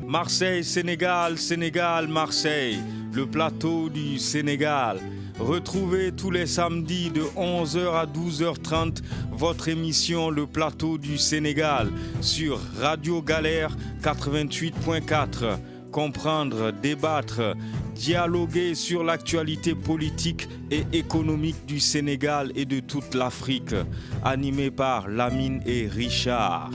Marseille, Sénégal, Sénégal, Marseille, le plateau du Sénégal. Retrouvez tous les samedis de 11h à 12h30 votre émission Le Plateau du Sénégal sur Radio Galère 88.4. Comprendre, débattre, dialoguer sur l'actualité politique et économique du Sénégal et de toute l'Afrique. Animé par Lamine et Richard.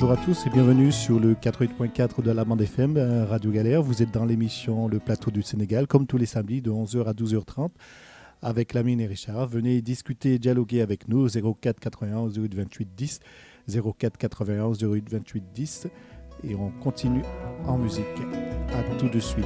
Bonjour à tous et bienvenue sur le 88.4 de la bande FM Radio Galère. Vous êtes dans l'émission Le Plateau du Sénégal, comme tous les samedis de 11h à 12h30 avec Lamine et Richard. Venez discuter et dialoguer avec nous au 04 91 08 28 10, 04 91 08 28 10 et on continue en musique. À tout de suite.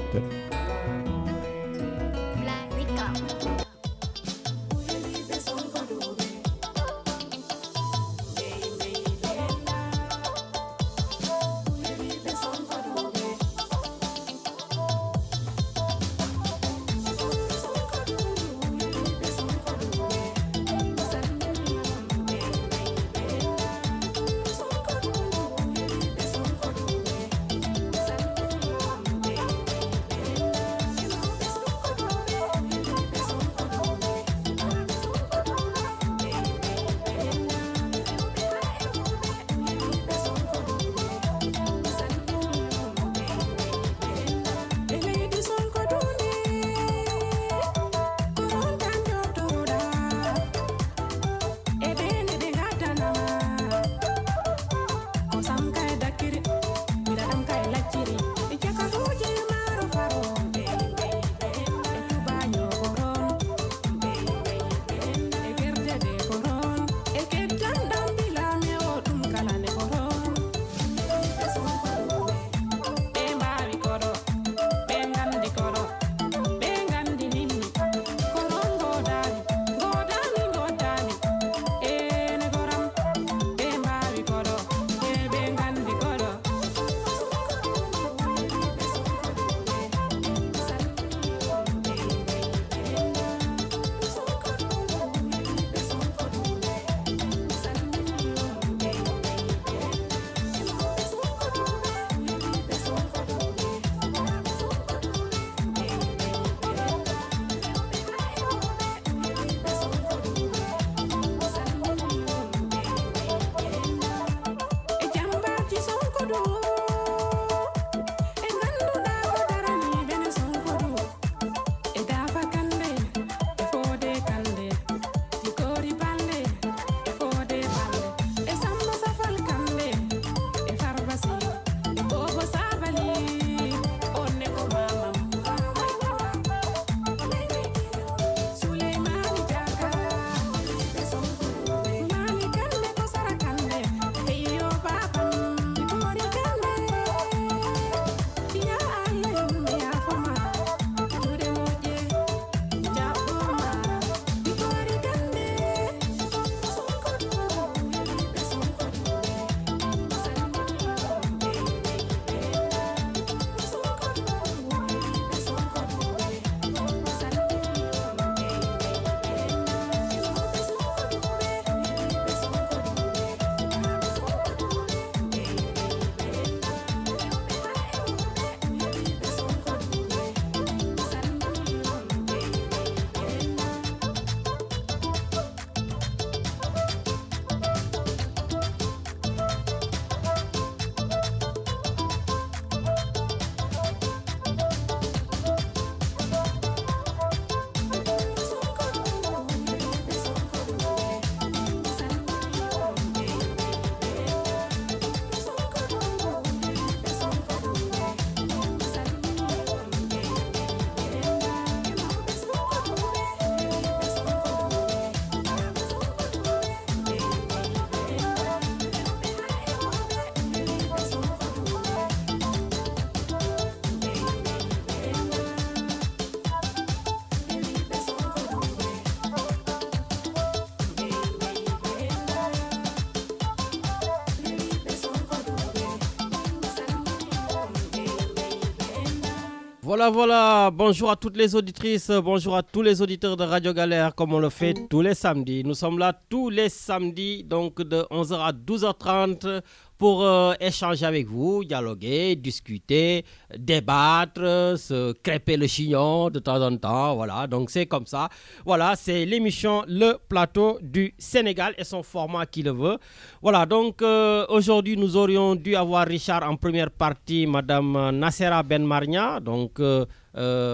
Voilà, bonjour à toutes les auditrices, bonjour à tous les auditeurs de Radio Galère, comme on le fait tous les samedis. Nous sommes là tous les samedis, donc de 11h à 12h30 pour échanger avec vous, dialoguer, discuter, débattre, se crêper le chignon de temps en temps. Voilà, donc c'est comme ça. Voilà, c'est l'émission Le Plateau du Sénégal et son format qui le veut. Voilà, donc aujourd'hui, nous aurions dû avoir Richard en première partie, Madame Nassera Benmarnia, donc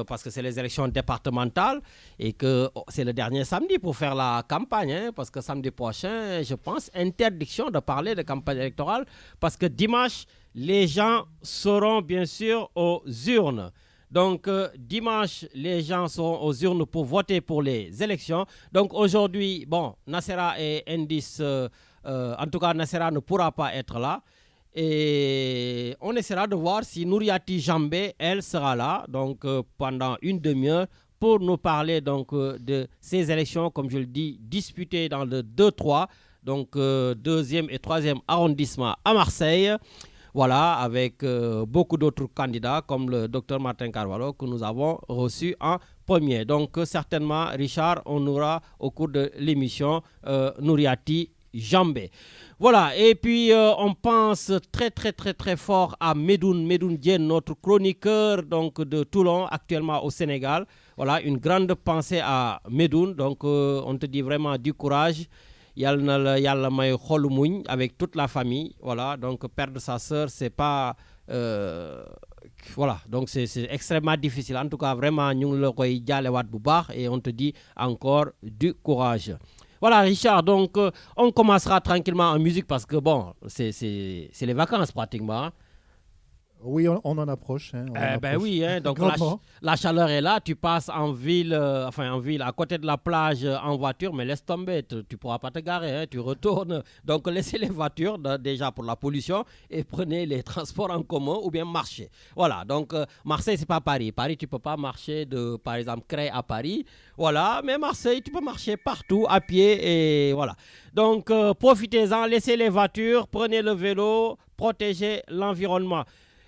parce que c'est les élections départementales et que c'est le dernier samedi pour faire la campagne, hein, parce que samedi prochain, je pense, interdiction de parler de campagne électorale, parce que dimanche, les gens seront bien sûr aux urnes. Donc, dimanche, les gens seront aux urnes pour voter pour les élections. Donc, aujourd'hui, bon, Nassera et Indice, en tout cas, Nassera ne pourra pas être là. Et on essaiera de voir si Nouriati Jambé, elle sera là, donc pendant une demi-heure, pour nous parler donc de ces élections, comme je le dis, disputées dans le 2-3, donc deuxième et troisième arrondissement à Marseille. Voilà, avec beaucoup d'autres candidats comme le docteur Martin Carvalho que nous avons reçu en premier. Donc certainement, Richard, on aura au cours de l'émission Nouriati Jambé. Voilà, et puis on pense très fort à Medoun Diène, notre chroniqueur donc, de Toulon, actuellement au Sénégal. Voilà, une grande pensée à Medoun, donc on te dit vraiment du courage. Yalla may xolu muñ avec toute la famille. Voilà, donc perdre sa sœur, c'est pas... voilà, donc c'est extrêmement difficile. En tout cas, vraiment, nous le koy jalewat bu baax et on te dit encore du courage. Voilà, Richard, donc on commencera tranquillement en musique parce que, bon, c'est les vacances pratiquement. Oui, on en approche. Hein, ben oui, hein, donc la chaleur est là. Tu passes en ville, à côté de la plage en voiture, mais laisse tomber, tu ne pourras pas te garer, hein, tu retournes. Donc laissez les voitures déjà pour la pollution et prenez les transports en commun ou bien marchez. Voilà, donc Marseille, c'est pas Paris. Paris, tu ne peux pas marcher de, par exemple, Creil à Paris. Voilà, mais Marseille, tu peux marcher partout à pied et voilà. Donc profitez-en, laissez les voitures, prenez le vélo, protégez l'environnement.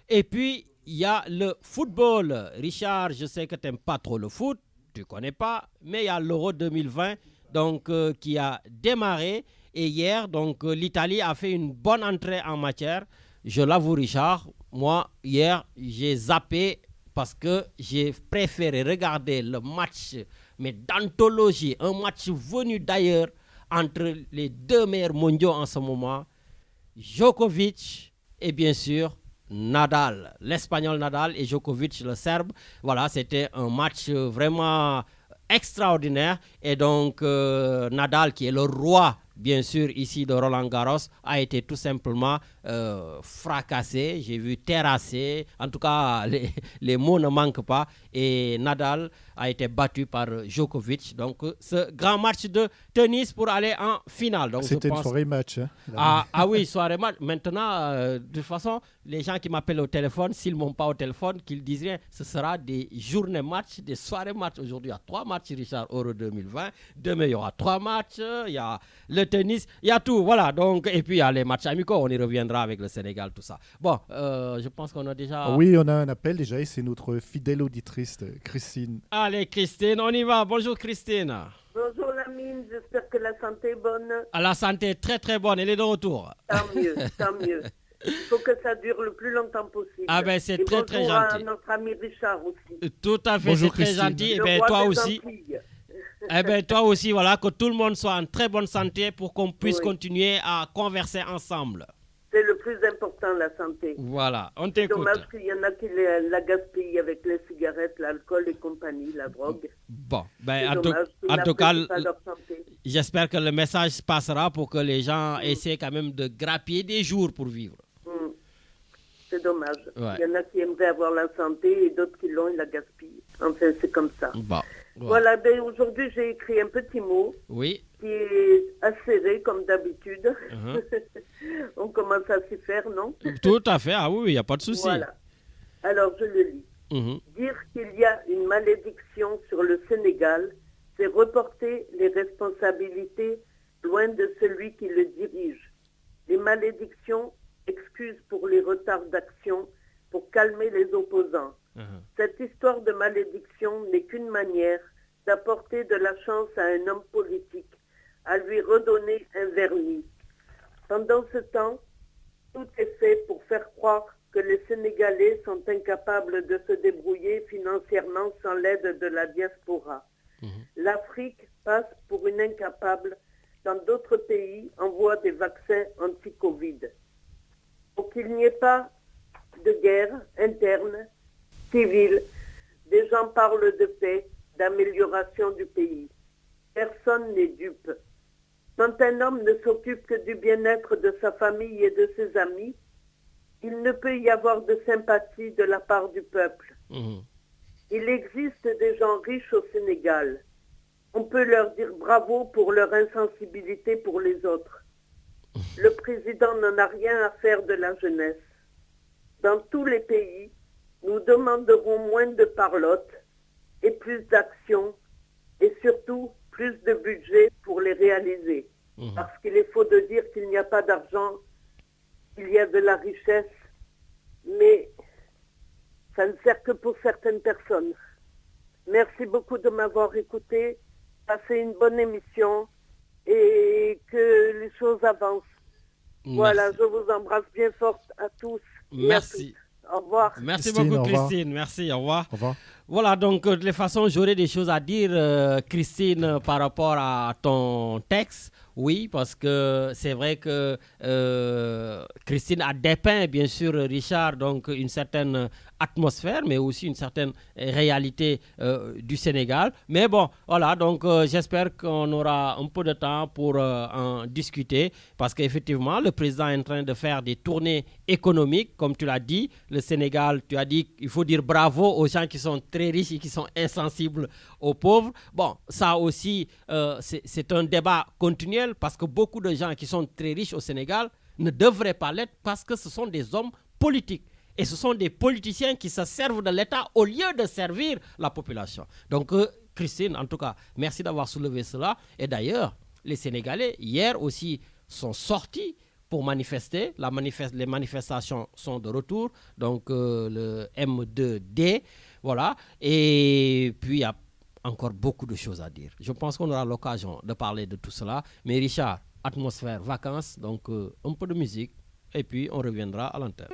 Et puis, il y a le football. Richard, je sais que tu n'aimes pas trop le foot, tu ne connais pas, mais il y a l'Euro 2020 donc, qui a démarré. Et hier, donc, l'Italie a fait une bonne entrée en matière. Je l'avoue, Richard, moi, hier, j'ai zappé parce que j'ai préféré regarder le match, mais d'anthologie, un match venu d'ailleurs entre les deux meilleurs mondiaux en ce moment, Djokovic et bien sûr Nadal, l'Espagnol Nadal et Djokovic, le Serbe. Voilà, c'était un match vraiment extraordinaire. Et donc, Nadal, qui est le roi, bien sûr, ici de Roland Garros, a été tout simplement fracassé. J'ai vu terrassé. En tout cas, les mots ne manquent pas. Et Nadal a été battu par Djokovic. Donc, ce grand match de tennis pour aller en finale. Donc, c'était une soirée match. Hein, ah oui, soirée match. Maintenant, de toute façon, les gens qui m'appellent au téléphone, s'ils ne m'ont pas au téléphone, qu'ils disent rien, ce sera des journées match, des soirées match. Aujourd'hui, il y a 3 matchs, Richard, Euro 2020. Demain, il y aura 3 matchs. Il y a le tennis, il y a tout. Voilà. Donc, et puis, il y a les matchs amicaux. On y reviendra avec le Sénégal, tout ça. Bon, je pense qu'on a déjà... Oui, on a un appel déjà et c'est notre fidèle auditrice, Christine. Allez, Christine, on y va. Bonjour, Christine. Bonjour Lamine, j'espère que la santé est bonne. La santé est très bonne, elle est de retour. Tant mieux, tant mieux. Il faut que ça dure le plus longtemps possible. Ah ben c'est très gentil. À notre ami Richard aussi. Tout à fait, bonjour, c'est très gentil. Et ben toi aussi. Eh ben toi aussi, voilà, que tout le monde soit en très bonne santé pour qu'on puisse continuer à converser ensemble. C'est le plus important, la santé. Voilà, on t'écoute. C'est t'écoute. dommage qu'il y en a qui la gaspillent avec les cigarettes, l'alcool et compagnie, la drogue. Bon, ben en tout cas, j'espère que le message passera pour que les gens essaient quand même de grappiller des jours pour vivre. C'est dommage. Ouais. Il y en a qui aimeraient avoir la santé et d'autres qui l'ont et la gaspillent. Enfin, c'est comme ça. Bon. Ouais. Voilà, ben aujourd'hui j'ai écrit un petit mot qui est acéré comme d'habitude. On commence à s'y faire, non? Tout à fait, ah oui, il n'y a pas de souci. Voilà. Alors je le lis. Dire qu'il y a une malédiction sur le Sénégal, c'est reporter les responsabilités loin de celui qui le dirige. Les malédictions, excuses pour les retards d'action, pour calmer les opposants. Cette histoire de malédiction n'est qu'une manière d'apporter de la chance à un homme politique, à lui redonner un vernis. Pendant ce temps, tout est fait pour faire croire que les Sénégalais sont incapables de se débrouiller financièrement sans l'aide de la diaspora. L'Afrique passe pour une incapable quand d'autres pays envoient des vaccins anti-Covid. Pour qu'il n'y ait pas de guerre interne, civile, des gens parlent de paix, d'amélioration du pays. Personne n'est dupe. Quand un homme ne s'occupe que du bien-être de sa famille et de ses amis, il ne peut y avoir de sympathie de la part du peuple. Il existe des gens riches au Sénégal. On peut leur dire bravo pour leur insensibilité pour les autres. Le président n'en a rien à faire de la jeunesse. Dans tous les pays, nous demanderons moins de parlotte et plus d'action et surtout plus de budget pour les réaliser. Parce qu'il est faux de dire qu'il n'y a pas d'argent, qu'il y a de la richesse, mais ça ne sert que pour certaines personnes. Merci beaucoup de m'avoir écouté. Passez une bonne émission et que les choses avancent. Merci. Voilà, je vous embrasse bien fort à tous. Merci. Au revoir. Merci Christine, beaucoup, au revoir. Christine. Merci, au revoir. Au revoir. Voilà, donc de toute façon, j'aurais des choses à dire, Christine, par rapport à ton texte. Oui, parce que c'est vrai que Christine a dépeint, bien sûr, Richard, donc une certaine atmosphère, mais aussi une certaine réalité du Sénégal. Mais bon, voilà, donc j'espère qu'on aura un peu de temps pour en discuter, parce qu'effectivement, le président est en train de faire des tournées économiques, comme tu l'as dit. Le Sénégal, tu as dit qu'il faut dire bravo aux gens qui sont très riches et qui sont insensibles aux pauvres. Bon, ça aussi, c'est un débat continuel, parce que beaucoup de gens qui sont très riches au Sénégal ne devraient pas l'être, parce que ce sont des hommes politiques. Et ce sont des politiciens qui se servent de l'État au lieu de servir la population. Donc, Christine, en tout cas, merci d'avoir soulevé cela. Et d'ailleurs, les Sénégalais, hier aussi, sont sortis pour manifester. Les manifestations sont de retour. Donc, le M2D, voilà. Et puis, il y a encore beaucoup de choses à dire. Je pense qu'on aura l'occasion de parler de tout cela. Mais Richard, atmosphère, vacances, donc un peu de musique. Et puis, on reviendra à l'antenne.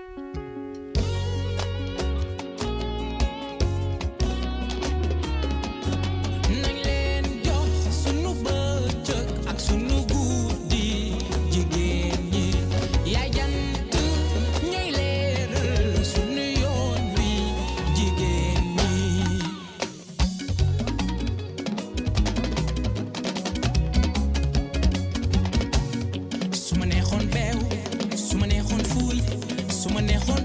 Suma neexoon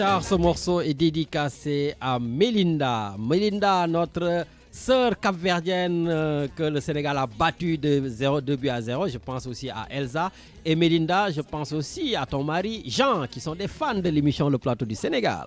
Richard, ce morceau est dédicacé à Melinda. Melinda, notre sœur capverdienne que le Sénégal a battue de 2 buts à 0. Je pense aussi à Elsa. Et Melinda, je pense aussi à ton mari Jean, qui sont des fans de l'émission Le Plateau du Sénégal.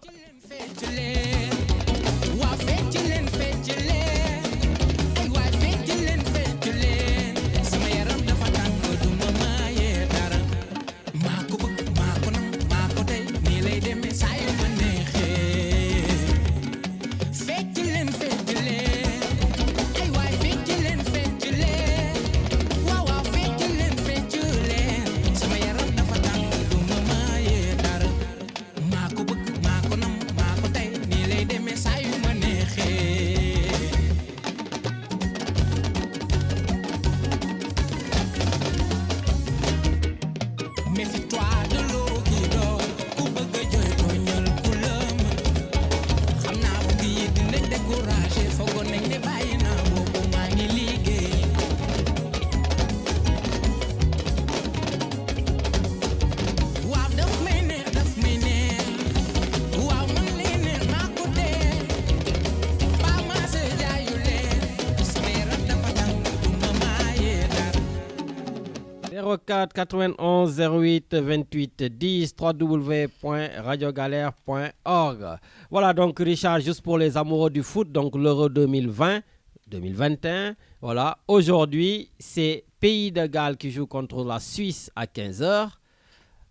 « 04 91 08 28 10 www.radiogalère.org ». Voilà donc Richard, juste pour les amoureux du foot, donc l'Euro 2021. Voilà, aujourd'hui c'est Pays de Galles qui joue contre la Suisse à 15h.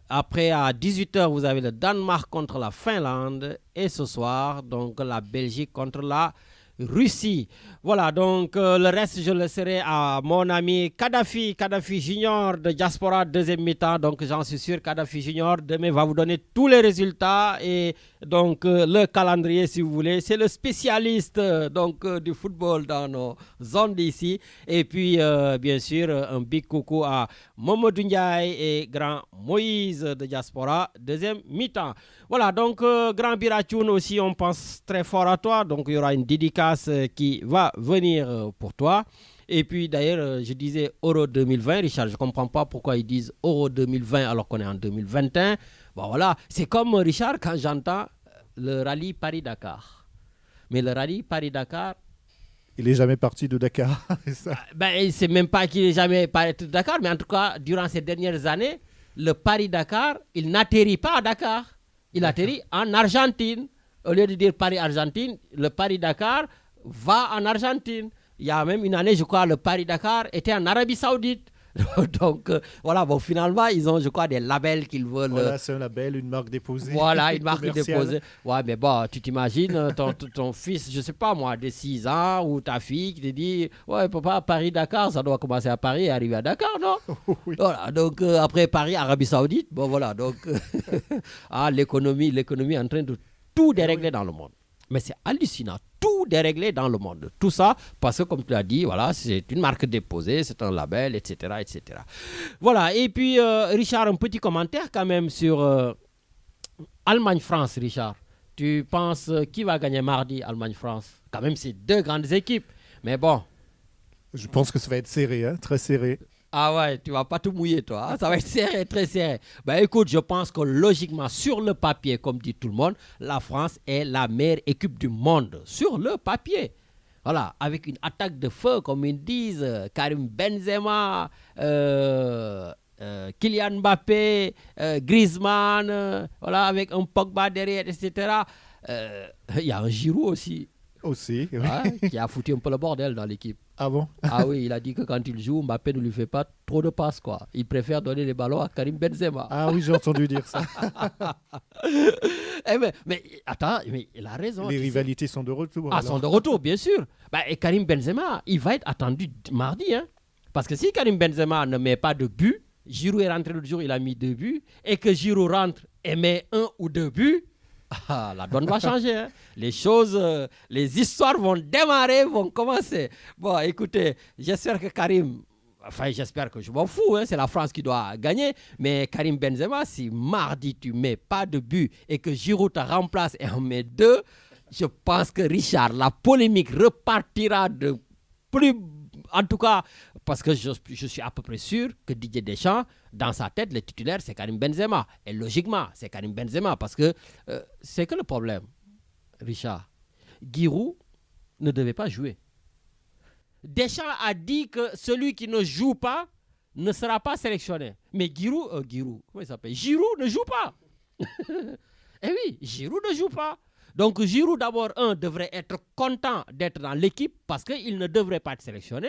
Après à 18h vous avez le Danemark contre la Finlande et ce soir donc la Belgique contre la Russie. Voilà, donc le reste, je le laisserai à mon ami Kadhafi Junior de Diaspora, deuxième mi-temps. Donc, j'en suis sûr, Kadhafi Junior, demain, va vous donner tous les résultats et donc le calendrier, si vous voulez. C'est le spécialiste donc du football dans nos zones d'ici. Et puis, bien sûr, un big coucou à Momodou Ndiaye et Grand Moïse de Diaspora, deuxième mi-temps. Voilà, donc Grand Biratoun aussi, on pense très fort à toi. Donc, il y aura une dédicace qui va venir pour toi. Et puis d'ailleurs, je disais Euro 2020, Richard, je ne comprends pas pourquoi ils disent Euro 2020 alors qu'on est en 2021. Bon voilà, c'est comme Richard quand j'entends le rallye Paris-Dakar. Mais le rallye Paris-Dakar... Il n'est jamais parti de Dakar, c'est ça? Ben, c'est même pas qu'il n'est jamais parti de Dakar, mais en tout cas, durant ces dernières années, le Paris-Dakar, il n'atterrit pas à Dakar. Il atterrit en Argentine. Au lieu de dire Paris-Argentine, le Paris-Dakar va en Argentine. Il y a même une année, je crois, le Paris-Dakar était en Arabie Saoudite. Donc, voilà, bon, finalement, ils ont, je crois, des labels qu'ils veulent. Voilà, c'est un label, une marque déposée. Voilà, une marque déposée. Ouais, mais bon, tu t'imagines, ton fils, je ne sais pas moi, de 6 ans, ou ta fille qui te dit, ouais, papa, Paris-Dakar, ça doit commencer à Paris et arriver à Dakar, non? Oui. Voilà, donc, après Paris, Arabie Saoudite, bon, voilà, donc, l'économie est en train de tout dérégler dans le monde. Mais c'est hallucinant, tout déréglé dans le monde. Tout ça parce que, comme tu l'as dit, voilà, c'est une marque déposée, c'est un label, etc. etc. Voilà, et puis, Richard, un petit commentaire quand même sur Allemagne-France, Richard. Tu penses qui va gagner mardi, Allemagne-France? Quand même, c'est deux grandes équipes, mais bon. Je pense que ça va être serré, hein, très serré. Ah ouais, tu vas pas tout mouiller, toi. Hein? Ça va être serré, très serré. Ben écoute, je pense que logiquement, sur le papier, comme dit tout le monde, la France est la meilleure équipe du monde. Sur le papier. Voilà, avec une attaque de feu, comme ils disent, Karim Benzema, Kylian Mbappé, Griezmann, voilà, avec un Pogba derrière, etc. Il y a un Giroud aussi. Aussi, oui. Hein, qui a foutu un peu le bordel dans l'équipe. Ah bon? Ah oui, il a dit que quand il joue, Mbappé ne lui fait pas trop de passes, quoi. Il préfère donner les ballons à Karim Benzema. Ah oui, j'ai entendu dire ça. mais attends, mais il a raison. Les rivalités sont de retour. Ah, sont de retour, bien sûr. Et Karim Benzema, il va être attendu mardi. Hein, parce que si Karim Benzema ne met pas de but, Giroud est rentré l'autre jour, il a mis 2 buts, et que Giroud rentre et met 1 ou 2 buts, la donne va changer. Hein. Les choses, les histoires vont démarrer, vont commencer. Bon, écoutez, j'espère que Karim, j'espère que je m'en fous, hein, c'est la France qui doit gagner, mais Karim Benzema, si mardi tu mets pas de but et que Giroud te remplace et en met 2, je pense que Richard, la polémique repartira de plus En tout cas, parce que je suis à peu près sûr que Didier Deschamps, dans sa tête, le titulaire, c'est Karim Benzema. Et logiquement, c'est Karim Benzema parce que c'est que le problème, Richard. Giroud ne devait pas jouer. Deschamps a dit que celui qui ne joue pas ne sera pas sélectionné. Mais Giroud, comment il s'appelle? Giroud ne joue pas. Eh oui, Giroud ne joue pas. Donc Giroud, d'abord, devrait être content d'être dans l'équipe parce qu'il ne devrait pas être sélectionné.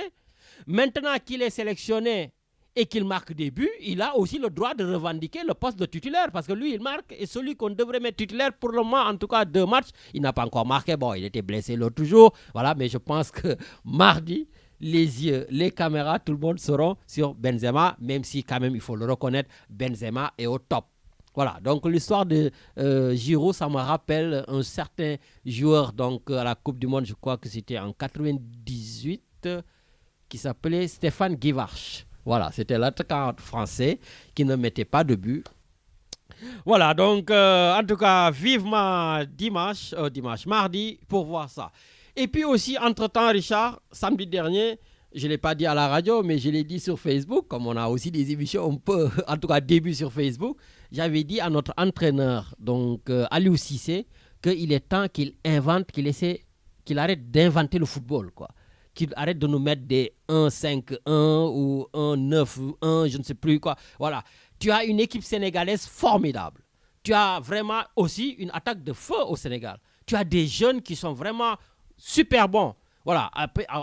Maintenant qu'il est sélectionné et qu'il marque des buts, il a aussi le droit de revendiquer le poste de titulaire parce que lui, il marque et celui qu'on devrait mettre titulaire pour le moment, en tout cas 2 matchs, il n'a pas encore marqué. Bon, il était blessé l'autre jour, voilà, mais je pense que mardi, les yeux, les caméras, tout le monde seront sur Benzema, même si quand même, il faut le reconnaître, Benzema est au top. Voilà, donc l'histoire de Giroud, ça me rappelle un certain joueur donc, à la Coupe du Monde, je crois que c'était en 98, qui s'appelait Stéphane Guivarch. Voilà, c'était l'attaquant français qui ne mettait pas de but. Voilà, donc en tout cas, vivement mardi, pour voir ça. Et puis aussi, entre-temps, Richard, samedi dernier, je ne l'ai pas dit à la radio, mais je l'ai dit sur Facebook, comme on a aussi des émissions un peu, en tout cas début sur Facebook, j'avais dit à notre entraîneur, donc Aliou Cissé, qu'il est temps qu'il arrête d'inventer le football, quoi. Qu'il arrête de nous mettre des 1-5-1 ou 1-9-1, je ne sais plus quoi. Voilà. Tu as une équipe sénégalaise formidable. Tu as vraiment aussi une attaque de feu au Sénégal. Tu as des jeunes qui sont vraiment super bons. Voilà,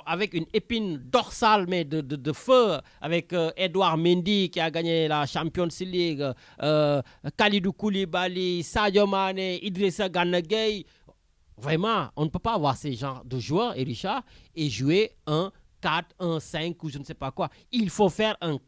avec une épine dorsale, mais de feu, avec Edouard Mendy qui a gagné la Champions League, Kalidou Koulibaly, Sadio Mané, Idrissa Gana Gueye. Vraiment, on ne peut pas avoir ces genres de joueurs, et Richard, et jouer un 4-1-5 ou je ne sais pas quoi. Il faut faire un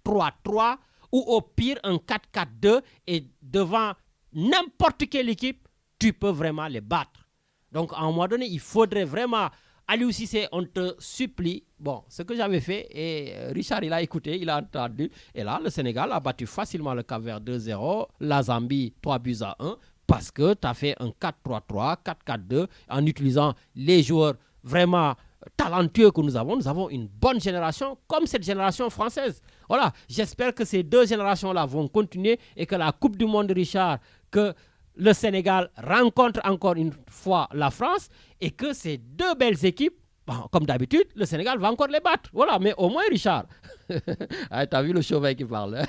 4-3-3 ou au pire un 4-4-2 et devant n'importe quelle équipe, tu peux vraiment les battre. Donc, à un moment donné, il faudrait vraiment... Aliou Cissé, on te supplie. Bon, ce que j'avais fait, et Richard, il a écouté, il a entendu. Et là, le Sénégal a battu facilement le Cap-Vert 2-0, la Zambie 3-1, parce que tu as fait un 4-3-3, 4-4-2, en utilisant les joueurs vraiment talentueux que nous avons. Nous avons une bonne génération, comme cette génération française. Voilà, j'espère que ces 2 générations-là vont continuer et que la Coupe du Monde, Richard, que le Sénégal rencontre encore une fois la France et que ces 2 belles équipes, bon, comme d'habitude, le Sénégal va encore les battre. Voilà, mais au moins, Richard, t'as vu le chauvin qui parle.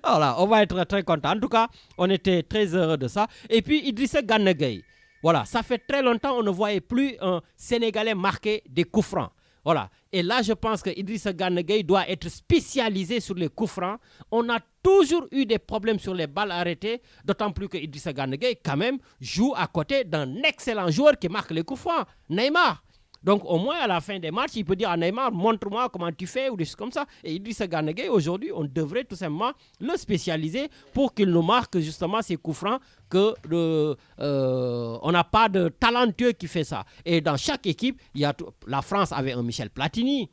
Voilà, on va être très content. En tout cas, on était très heureux de ça. Et puis, Idrissa Gana Gueye. Voilà, ça fait très longtemps qu'on ne voyait plus un Sénégalais marquer des coups francs. Voilà. Et là, je pense que Idrissa Gana Gueye doit être spécialisé sur les coups francs. On a toujours eu des problèmes sur les balles arrêtées, d'autant plus que Idrissa Gana Gueye, quand même, joue à côté d'un excellent joueur qui marque les coups francs, Neymar. Donc, au moins, à la fin des matchs, il peut dire à Neymar, montre-moi comment tu fais, ou des choses comme ça. Et Idrissa Gana Gueye, aujourd'hui, on devrait tout simplement le spécialiser pour qu'il nous marque justement ces coups francs on n'a pas de talentueux qui fait ça. Et dans chaque équipe, la France avait un Michel Platini.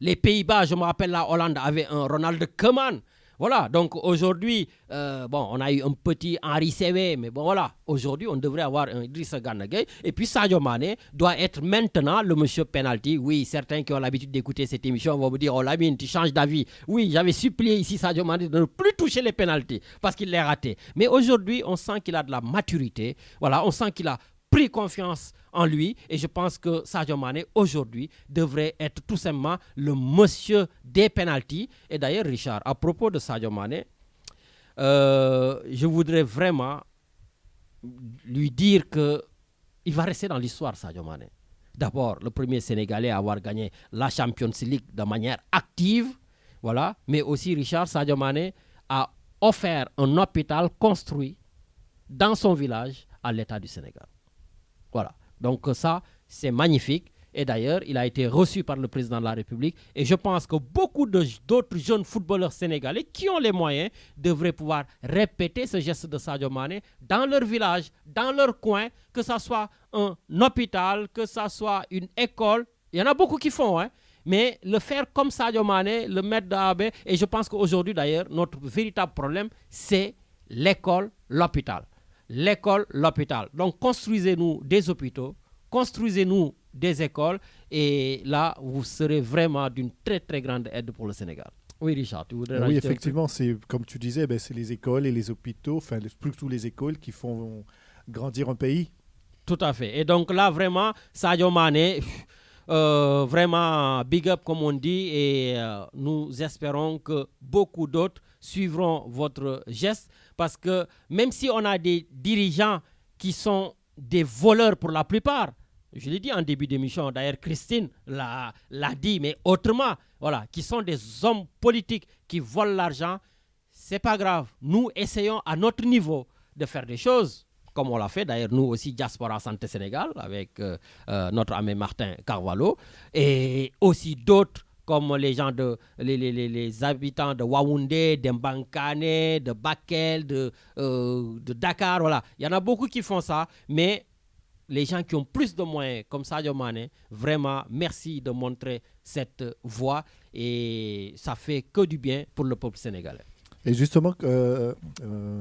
Les Pays-Bas, je me rappelle, la Hollande avait un Ronald Koeman. Voilà, donc aujourd'hui, on a eu un petit Henri Saivet, mais bon voilà, aujourd'hui on devrait avoir un Idrissa Gana Gueye. Et puis Sadio Mané doit être maintenant le monsieur penalty. Oui, certains qui ont l'habitude d'écouter cette émission vont me dire, oh Lamine, tu changes d'avis. Oui, j'avais supplié ici Sadio Mané de ne plus toucher les penaltys parce qu'il les raté. Mais aujourd'hui, on sent qu'il a de la maturité. Voilà, on sent qu'il a pris confiance en lui et je pense que Sadio Mané aujourd'hui devrait être tout simplement le monsieur des pénaltys. Et d'ailleurs, Richard, à propos de Sadio Mané, je voudrais vraiment lui dire qu'il va rester dans l'histoire, Sadio Mané. D'abord, le premier Sénégalais à avoir gagné la Champions League de manière active, voilà. Mais aussi, Richard, Sadio Mané a offert un hôpital construit dans son village à l'État du Sénégal. Voilà, donc ça, c'est magnifique. Et d'ailleurs, il a été reçu par le président de la République. Et je pense que beaucoup d'autres jeunes footballeurs sénégalais qui ont les moyens devraient pouvoir répéter ce geste de Sadio Mané dans leur village, dans leur coin, que ce soit un hôpital, que ce soit une école. Il y en a beaucoup qui font, hein. Mais le faire comme Sadio Mané, le mettre d'AB. Et je pense qu'aujourd'hui, d'ailleurs, notre véritable problème, c'est l'école, l'hôpital. L'école, l'hôpital. Donc, construisez-nous des hôpitaux, construisez-nous des écoles. Et là, vous serez vraiment d'une très, très grande aide pour le Sénégal. Oui, Richard, tu voudrais rajouter? Oui, effectivement, c'est comme tu disais, c'est les écoles et les hôpitaux, enfin, plutôt les écoles qui font grandir un pays. Tout à fait. Et donc là, vraiment, Sadio Mané, vraiment big up, comme on dit, et nous espérons que beaucoup d'autres suivront votre geste, parce que même si on a des dirigeants qui sont des voleurs pour la plupart, je l'ai dit en début d'émission, d'ailleurs Christine l'a dit, mais autrement, voilà, qui sont des hommes politiques qui volent l'argent, c'est pas grave. Nous essayons à notre niveau de faire des choses, comme on l'a fait d'ailleurs nous aussi, Diaspora Santé Sénégal, avec notre ami Martin Carvalho, et aussi d'autres comme les gens les habitants de Waoundé, d'Mbankane, de Bakel, de Dakar, voilà. Il y en a beaucoup qui font ça, mais les gens qui ont plus de moyens, comme Sadio Mané, vraiment, merci de montrer cette voie, et ça fait que du bien pour le peuple sénégalais. Et justement,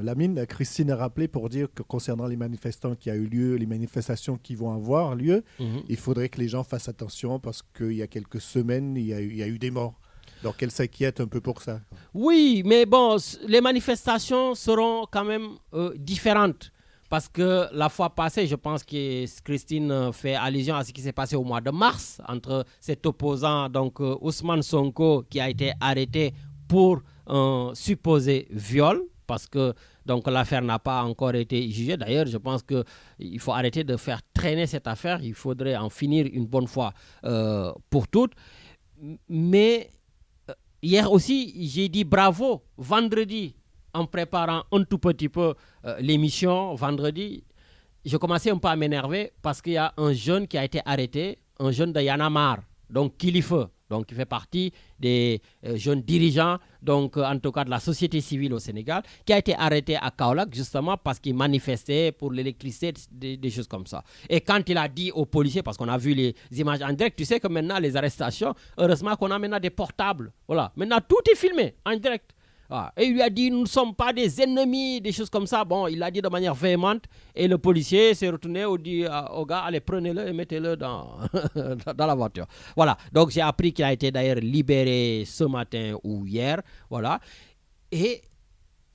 Lamine, Christine a rappelé pour dire que concernant les manifestants qui a eu lieu, les manifestations qui vont avoir lieu, il faudrait que les gens fassent attention parce qu'il y a quelques semaines, il y a eu des morts. Donc elle s'inquiète un peu pour ça. Oui, mais bon, les manifestations seront quand même différentes. Parce que la fois passée, je pense que Christine fait allusion à ce qui s'est passé au mois de mars entre cet opposant, donc Ousmane Sonko, qui a été arrêté pour un supposé viol, parce que donc l'affaire n'a pas encore été jugée. D'ailleurs, je pense qu'il faut arrêter de faire traîner cette affaire. Il faudrait en finir une bonne fois pour toutes. Mais hier aussi, j'ai dit bravo. Vendredi, en préparant un tout petit peu l'émission, vendredi, je commençais un peu à m'énerver parce qu'il y a un jeune qui a été arrêté, un jeune de Y'en a marre, donc Kilifeu. Donc, il fait partie des jeunes dirigeants, donc en tout cas de la société civile au Sénégal, qui a été arrêté à Kaolack justement parce qu'il manifestait pour l'électricité, des choses comme ça. Et quand il a dit aux policiers, parce qu'on a vu les images en direct, tu sais que maintenant les arrestations, heureusement qu'on a maintenant des portables. Voilà, maintenant tout est filmé en direct. Ah, et il lui a dit, nous ne sommes pas des ennemis, des choses comme ça. Bon, il l'a dit de manière véhémente. Et le policier s'est retourné au gars, allez, prenez-le et mettez-le dans la voiture. Voilà, donc j'ai appris qu'il a été d'ailleurs libéré ce matin ou hier. Voilà. Et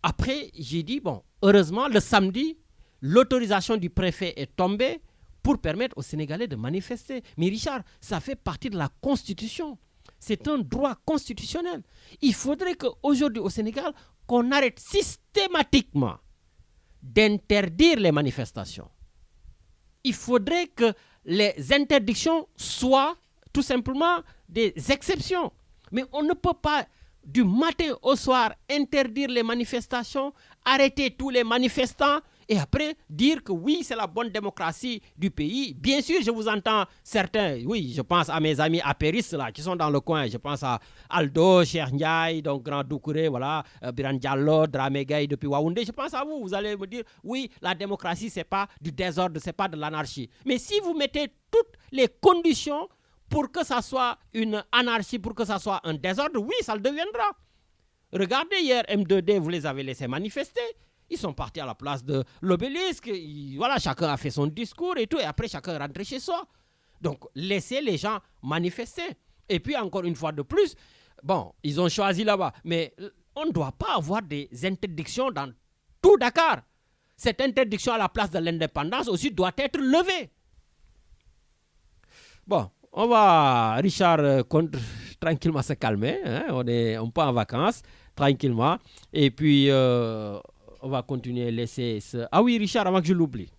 après, j'ai dit, bon, heureusement, le samedi, l'autorisation du préfet est tombée pour permettre aux Sénégalais de manifester. Mais Richard, ça fait partie de la Constitution. C'est un droit constitutionnel. Il faudrait qu'aujourd'hui au Sénégal, qu'on arrête systématiquement d'interdire les manifestations. Il faudrait que les interdictions soient tout simplement des exceptions. Mais on ne peut pas, du matin au soir, interdire les manifestations, arrêter tous les manifestants, et après dire que oui, c'est la bonne démocratie du pays. Bien sûr, je vous entends certains, oui, je pense à mes amis apéristes là, qui sont dans le coin. Je pense à Aldo, Cheikh Ndiaye, donc Grand Doucouré, voilà, Biran Diallo, Dramé Gaye depuis Waoundé. Je pense à vous, vous allez me dire, oui, la démocratie, c'est pas du désordre, c'est pas de l'anarchie. Mais si vous mettez toutes les conditions pour que ça soit une anarchie, pour que ça soit un désordre, oui, ça le deviendra. Regardez hier, M2D, vous les avez laissés manifester. Ils sont partis à la place de l'obélisque. Voilà, chacun a fait son discours et tout. Et après, chacun est rentré chez soi. Donc, laissez les gens manifester. Et puis, encore une fois de plus, bon, ils ont choisi là-bas. Mais on ne doit pas avoir des interdictions dans tout Dakar. Cette interdiction à la place de l'indépendance aussi doit être levée. Bon, on va, Richard, tranquillement se calmer. Hein? On est un peu en vacances, tranquillement. Et puis... on va continuer à laisser ce... Ah oui, Richard, avant que je l'oublie,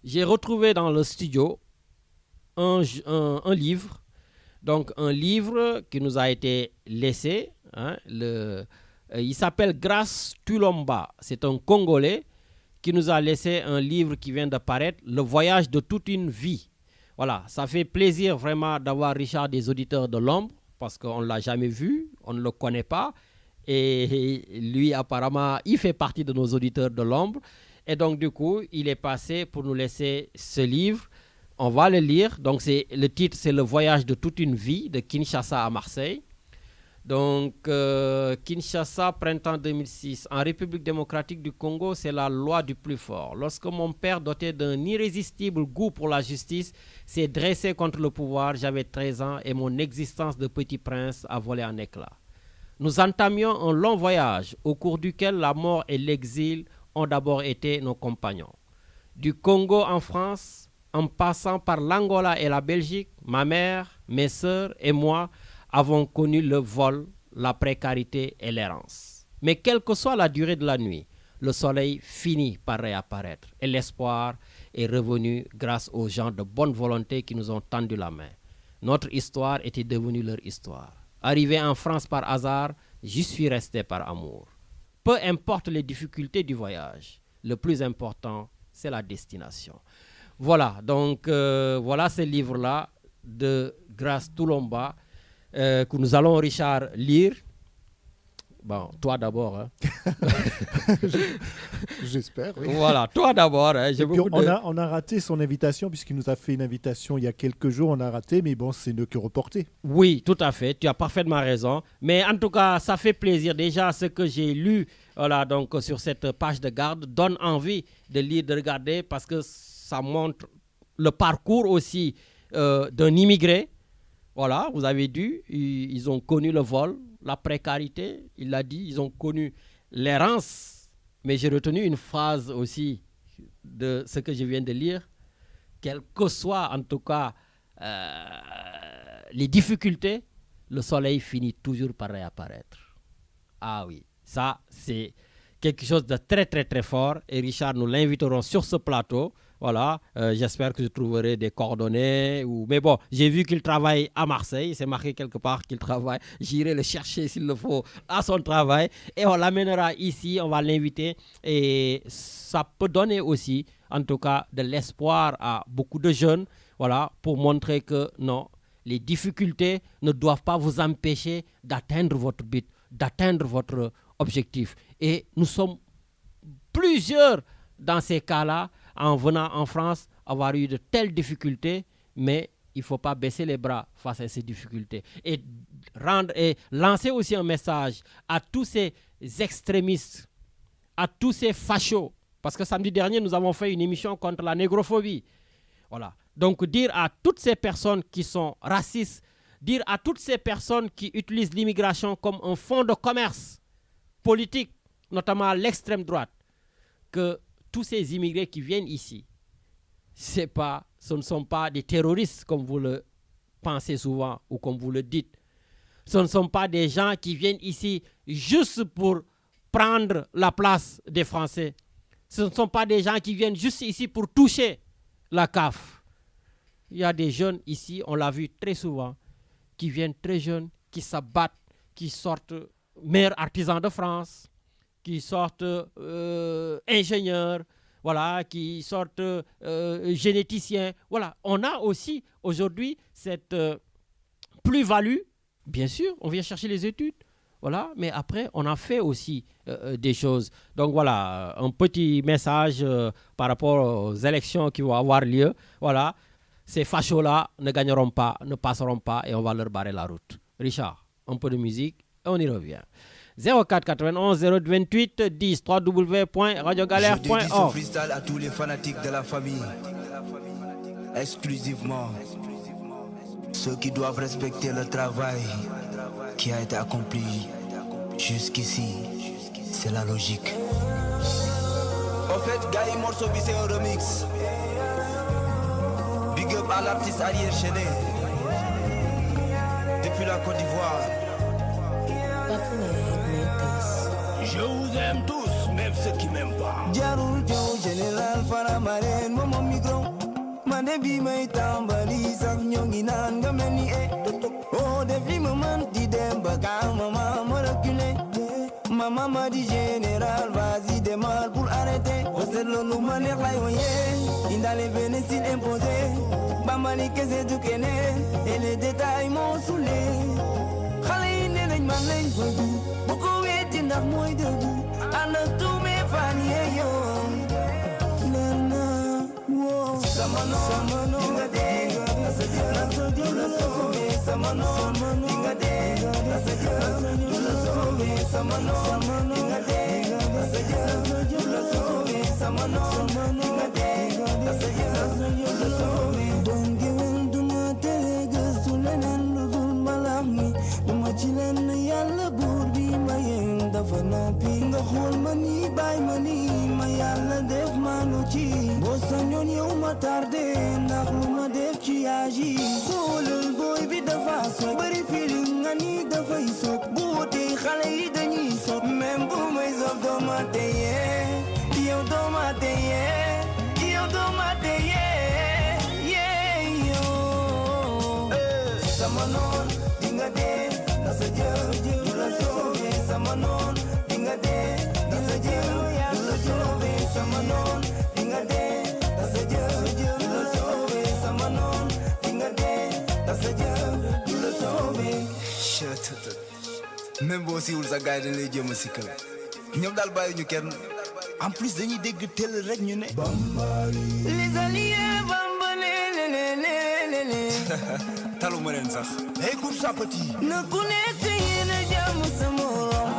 j'ai retrouvé dans le studio un livre. Donc, un livre qui nous a été laissé. Hein, il s'appelle Grace Tulomba. C'est un Congolais qui nous a laissé un livre qui vient de paraître, Le voyage de toute une vie. Voilà, ça fait plaisir vraiment d'avoir Richard des auditeurs de l'ombre parce qu'on ne l'a jamais vu, on ne le connaît pas. Et lui, apparemment, il fait partie de nos auditeurs de l'ombre. Et donc, du coup, il est passé pour nous laisser ce livre. On va le lire. Donc, le titre, c'est Le voyage de toute une vie, de Kinshasa à Marseille. Donc, Kinshasa, printemps 2006. En République démocratique du Congo, c'est la loi du plus fort. Lorsque mon père, doté d'un irrésistible goût pour la justice, s'est dressé contre le pouvoir, j'avais 13 ans et mon existence de petit prince a volé en éclats. Nous entamions un long voyage au cours duquel la mort et l'exil ont d'abord été nos compagnons. Du Congo en France, en passant par l'Angola et la Belgique, ma mère, mes sœurs et moi avons connu le vol, la précarité et l'errance. Mais quelle que soit la durée de la nuit, le soleil finit par réapparaître et l'espoir est revenu grâce aux gens de bonne volonté qui nous ont tendu la main. Notre histoire était devenue leur histoire. Arrivé en France par hasard, j'y suis resté par amour. Peu importe les difficultés du voyage, le plus important, c'est la destination. Voilà, donc voilà ce livre-là de Grace Toulomba que nous allons, Richard, lire. Bon, toi d'abord. Hein. J'espère, oui. Voilà, toi d'abord. Hein, on a raté son invitation, puisqu'il nous a fait une invitation il y a quelques jours, on a raté, mais bon, c'est ne que reporté. Oui, tout à fait, tu as parfaitement raison. Mais en tout cas, ça fait plaisir. Déjà, ce que j'ai lu voilà, donc, sur cette page de garde donne envie de lire, de regarder, parce que ça montre le parcours aussi d'un immigré. Voilà, vous avez dit, ils ont connu le vol, la précarité, il l'a dit, ils ont connu l'errance. Mais j'ai retenu une phrase aussi de ce que je viens de lire. Quelles que soient en tout cas les difficultés, le soleil finit toujours par réapparaître. Ah oui, ça c'est quelque chose de très très très fort. Et Richard, nous l'inviterons sur ce plateau. Voilà, j'espère que je trouverai des coordonnées. Mais bon, j'ai vu qu'il travaille à Marseille. C'est marqué quelque part qu'il travaille. J'irai le chercher s'il le faut à son travail. Et on l'amènera ici, on va l'inviter. Et ça peut donner aussi, en tout cas, de l'espoir à beaucoup de jeunes. Voilà, pour montrer que non, les difficultés ne doivent pas vous empêcher d'atteindre votre but, d'atteindre votre objectif. Et nous sommes plusieurs dans ces cas-là, en venant en France, avoir eu de telles difficultés, mais il ne faut pas baisser les bras face à ces difficultés. Et lancer aussi un message à tous ces extrémistes, à tous ces fachos, parce que samedi dernier, nous avons fait une émission contre la négrophobie. Voilà. Donc, dire à toutes ces personnes qui sont racistes, dire à toutes ces personnes qui utilisent l'immigration comme un fonds de commerce politique, notamment à l'extrême droite, que tous ces immigrés qui viennent ici, ce ne sont pas des terroristes comme vous le pensez souvent ou comme vous le dites. Ce ne sont pas des gens qui viennent ici juste pour prendre la place des Français. Ce ne sont pas des gens qui viennent juste ici pour toucher la CAF. Il y a des jeunes ici, on l'a vu très souvent, qui viennent très jeunes, qui s'abattent, qui sortent meilleurs artisans de France, qui sortent ingénieurs, voilà, qui sortent généticiens. Voilà, on a aussi aujourd'hui cette plus-value. Bien sûr, on vient chercher les études, voilà, mais après, on a fait aussi des choses. Donc voilà, un petit message par rapport aux élections qui vont avoir lieu. Voilà, ces fachos-là ne gagneront pas, ne passeront pas et on va leur barrer la route. Richard, un peu de musique et on y revient. 04 91 028 10 www.radiogalère.org. Je dédie ce freestyle à tous les fanatiques de la famille, exclusivement ceux qui doivent respecter le travail qui a été accompli jusqu'ici. C'est la logique. En fait, Gaï Morceau, c'est un remix. Big up à l'artiste Ariel Chené depuis la Côte d'Ivoire. Je vous aime tous, même ceux qui m'aiment pas. Jarul Joe, Général Faramaren, Momo Migron. Manebi may tambali sak nyongi nan gameni e. Oh, depuis moment di demba ka mama me reculer. Maman m'a dit général, vas-y démarre pour arrêter. Vous êtes le nous maner la yoye. Il a les bénéfices imposés. Bamani que c'est du kene. Et les détails m'ont saoulé. Khalé ne nañ man lañ bëgg. Bu ko wéti ndax mooy dëgg. Ana tous mes fans yo. Samano, dinga dinga, nasa dinga, nasa samanon, ingade, nasaja, dula sobe, samanon, ingade, nasaja, dula sobe, samanon, ingade, nasaja, dula sobe. Don't give in to my telegas, to lenan, lugul malami, duma chilen yalla burbi mayeng dafana pinga hol mani bay mani mayalla def manuchi bosanyon yow matarde ndax luma def ci yaji xolul boy bi dafa so bari feeling ngani dafa isok bote xale yi dañuy sok même bu may sok do ma teye yow do ma teye yow do ma teye yo samanon dinga de nasaja dula sobe samanon dinga de nasaja dula sobe samanon dinga de nasaja dula sobe samanon dinga de nasaja dula sobe shit même boo siwul sa gaay dañ lay jéem a sikkal ñoom daal bàyyi ñu kenn en plus dañuy dégg tel rek ñu ne bambali les alliés bambale talu ma leen sax écoute ça petit na ku nekk yéena jàmm sa morom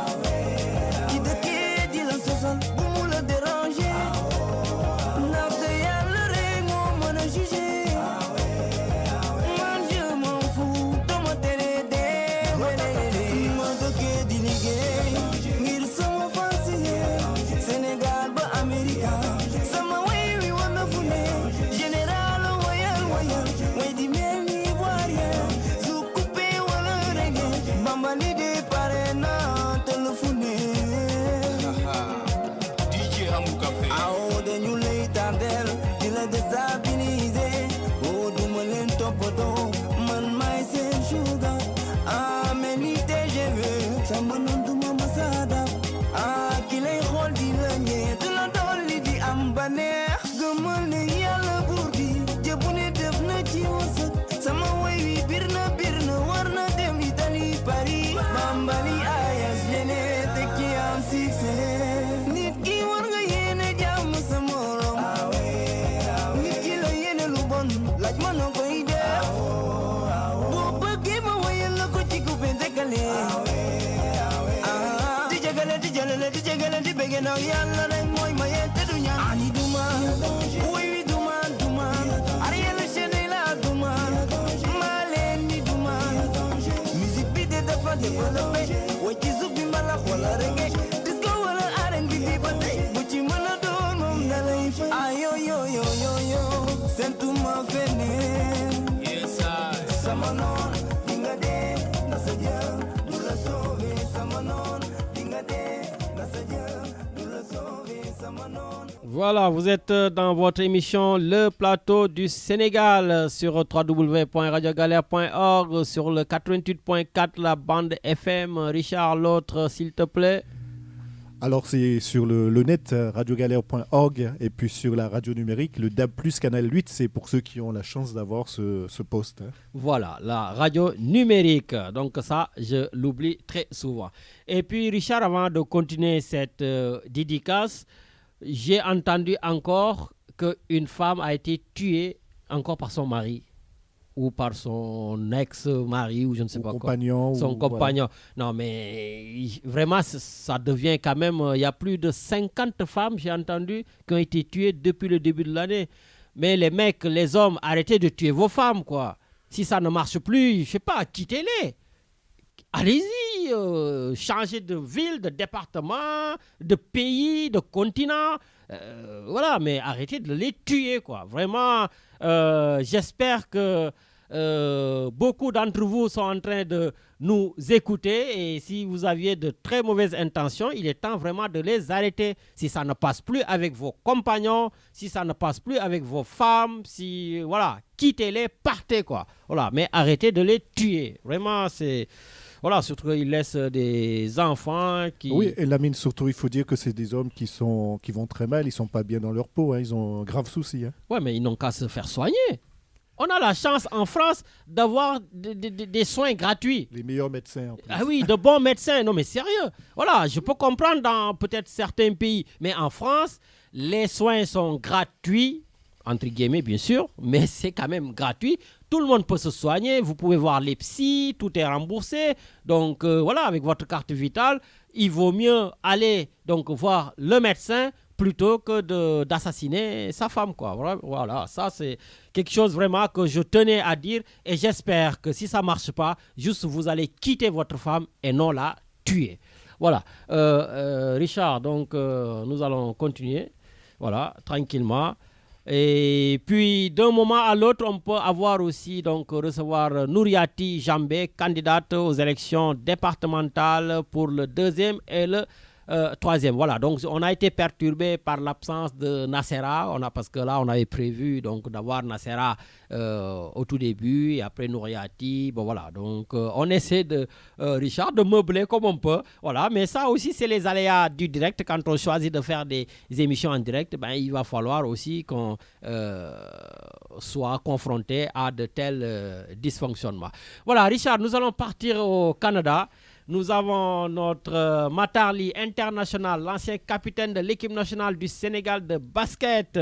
ci dëkkee di la sosal bu mu la déranger ndaxte yàlla rek moo mën a juger man je m'en fous dama tere dee ma dëkkee di liggéey ngir sama fansiye Sénégal ba Amérique sama way wi war na fu ne général wayal way di mel ni ivoirien su coupé wala reggae bambali de pare na téléphone DJ Amou Café aw dañu lay tardel di la déstabiliser o duma leen toppatoo man may seen sugar mel ni TGV sama noon duma masada ki lay xool di la ñee du la dolli di am baneex gëmal ne yàlla buur bi jëbu ne def na ci wërsëg sama way wi bir na war na dem Italie Paris bambali ayas yene te ki am succès nit ki war nga yéene jàmm sa morom nit ki la yéene lu bon laaj ma noo koy def boo bëggee ma wayal la ko ci coupé décalé di jegale di bëgg na yàlla rek mooy maye te du ñaan ani duma woy wi duma Ariel Chéné la duma maleen ni duma musique bi de dafa développé way ci zug bi mbalax wala reggae disco wala R&B bi ba tey bu ci mën a doon moom da lay fay ayo yo sentuma feneen sama noon dinga dee nasaja du la sauvé sama noon dinga dee nasaja du la sauvé sama noon. Voilà, vous êtes dans votre émission Le Plateau du Sénégal sur www.radiogalère.org, sur le 88.4 la bande FM. Richard, l'autre, s'il te plaît. Alors c'est sur le net radiogalère.org et puis sur la radio numérique, le DAB+, canal 8, c'est pour ceux qui ont la chance d'avoir ce poste. Voilà, la radio numérique. Donc ça, je l'oublie très souvent. Et puis Richard, avant de continuer cette dédicace, j'ai entendu encore qu'une femme a été tuée encore par son mari ou par son ex-mari ou je ne sais pas compagnon, quoi. Son compagnon. Voilà. Non, mais vraiment, ça devient quand même... Il y a plus de 50 femmes, j'ai entendu, qui ont été tuées depuis le début de l'année. Mais les mecs, les hommes, arrêtez de tuer vos femmes, quoi. Si ça ne marche plus, je sais pas, quittez-les. Allez-y, changez de ville, de département, de pays, de continent. Voilà, mais arrêtez de les tuer, quoi. Vraiment, j'espère que beaucoup d'entre vous sont en train de nous écouter. Et si vous aviez de très mauvaises intentions, il est temps vraiment de les arrêter. Si ça ne passe plus avec vos compagnons, si ça ne passe plus avec vos femmes, si, voilà, quittez-les, partez, quoi. Voilà, mais arrêtez de les tuer. Vraiment, c'est... Voilà, surtout qu'ils laissent des enfants qui... Oui, et Lamine, surtout, il faut dire que c'est des hommes qui vont très mal, ils ne sont pas bien dans leur peau, hein, ils ont un grave souci. Hein. Oui, mais ils n'ont qu'à se faire soigner. On a la chance en France d'avoir des soins gratuits. Les meilleurs médecins. En plus. Ah oui, de bons médecins. Non, mais sérieux. Voilà, je peux comprendre dans peut-être certains pays. Mais en France, les soins sont gratuits. entre guillemets bien sûr, mais c'est quand même gratuit. Tout le monde peut se soigner, vous pouvez voir les psys, tout est remboursé. Donc voilà, avec votre carte vitale, il vaut mieux aller donc voir le médecin plutôt que d'assassiner sa femme, quoi. Voilà, ça c'est quelque chose vraiment que je tenais à dire et j'espère que si ça ne marche pas, juste vous allez quitter votre femme et non la tuer. Voilà. Richard, donc nous allons continuer, voilà, tranquillement. Et puis, d'un moment à l'autre, on peut avoir aussi, donc, recevoir Nouriati Jambé, candidate aux élections départementales pour le 2e et le 3e. Voilà, donc on a été perturbé par l'absence de Nassera, parce que là, on avait prévu donc, d'avoir Nassera au tout début et après Nouriati. Bon, voilà, donc on essaie Richard, de meubler comme on peut. Voilà, mais ça aussi, c'est les aléas du direct. Quand on choisit de faire des émissions en direct, ben, il va falloir aussi qu'on soit confronté à de tels dysfonctionnements. Voilà, Richard, nous allons partir au Canada. Nous avons notre Matarli international, l'ancien capitaine de l'équipe nationale du Sénégal de basket,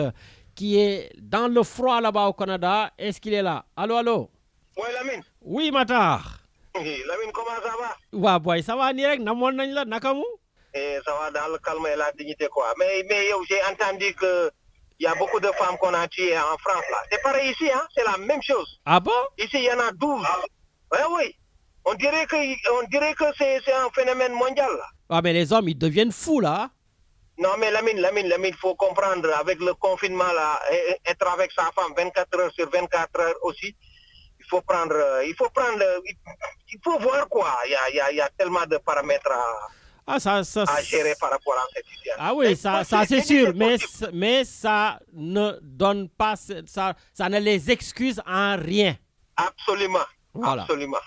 qui est dans le froid là-bas au Canada. Est-ce qu'il est là? Allô? Oui, Lamine. Oui, Matar. Lamine, comment ça va? Ouais, boy, ça va, Nirek? Namon nañ la, nakamu? Ça va dans le calme et la dignité, quoi. Mais j'ai entendu qu'il y a beaucoup de femmes qu'on a tuées en France, là. C'est pareil ici, hein? C'est la même chose. Ah bon? Ici, il y en a 12. Oui. On dirait que c'est un phénomène mondial, là. Ah, mais les hommes, ils deviennent fous, là. Non, mais Lamine, il faut comprendre, avec le confinement, là, être avec sa femme 24 heures sur 24 heures aussi, il faut voir, quoi. Il y a tellement de paramètres à gérer par rapport à cette situation. Ah oui, ça c'est sûr, mais ça ne donne pas, ça ne les excuse en rien. Absolument, voilà. Absolument.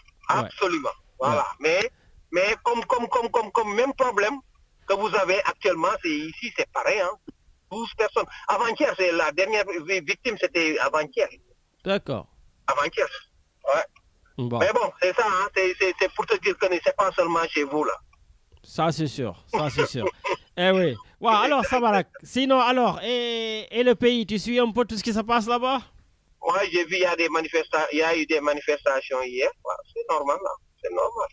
Voilà. Ouais. Mais comme même problème que vous avez actuellement, ici c'est pareil, hein. 12 personnes. Avant-hier, c'est la dernière victime, c'était avant-hier. D'accord. Avant-hier. Ouais. Bon. Mais bon, c'est ça, hein. C'est pour te dire que c'est pas seulement chez vous, là. Ça c'est sûr. Eh oui. Ouais, alors Samarak, sinon alors, et le pays, tu suis un peu tout ce qui se passe là-bas? Ouais, j'ai vu, il y a eu des manifestations hier. Ouais, c'est normal, là. C'est normal.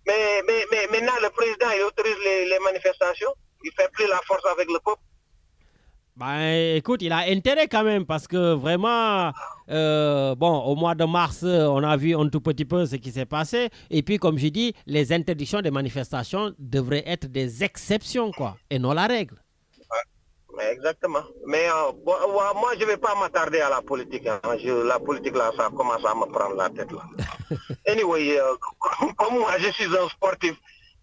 Mais maintenant, le président, il autorise les manifestations. Il fait plus la force avec le peuple. Ben, écoute, il a intérêt quand même parce que vraiment, au mois de mars, on a vu un tout petit peu ce qui s'est passé. Et puis, comme j'ai dit, les interdictions des manifestations devraient être des exceptions, quoi, et non la règle. Exactement. Mais moi, je ne vais pas m'attarder à la politique. Hein. La politique, là, ça commence à me prendre la tête. Là. Anyway, comme moi, je suis un sportif,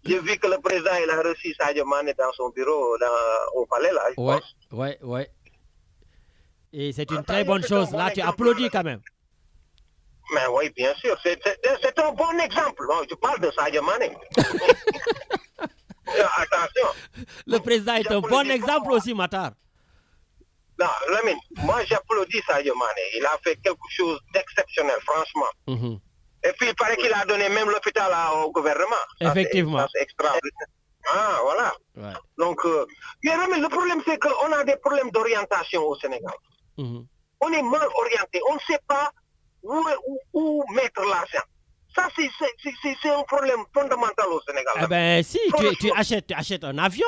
j'ai vu que le président il a reçu Sadio Mané dans son bureau au palais. Là, ouais. Et c'est une très bonne chose. Là, tu applaudis quand même. Mais oui, bien sûr. C'est un bon exemple. Je parle de Sadio Mané. Attention. Le président est un bon exemple aussi, Matar. Non, Lamine, moi j'applaudis Sadio Mané. Il a fait quelque chose d'exceptionnel, franchement. Mm-hmm. Et puis il paraît qu'il a donné même l'hôpital au gouvernement. Effectivement. C'est extraordinaire. Ah, voilà. Ouais. Donc, mais Lamine, le problème c'est qu'on a des problèmes d'orientation au Sénégal. Mm-hmm. On est mal orienté. On ne sait pas où mettre l'argent. Ça, c'est un problème fondamental au Sénégal. Eh bien, si, tu achètes un avion.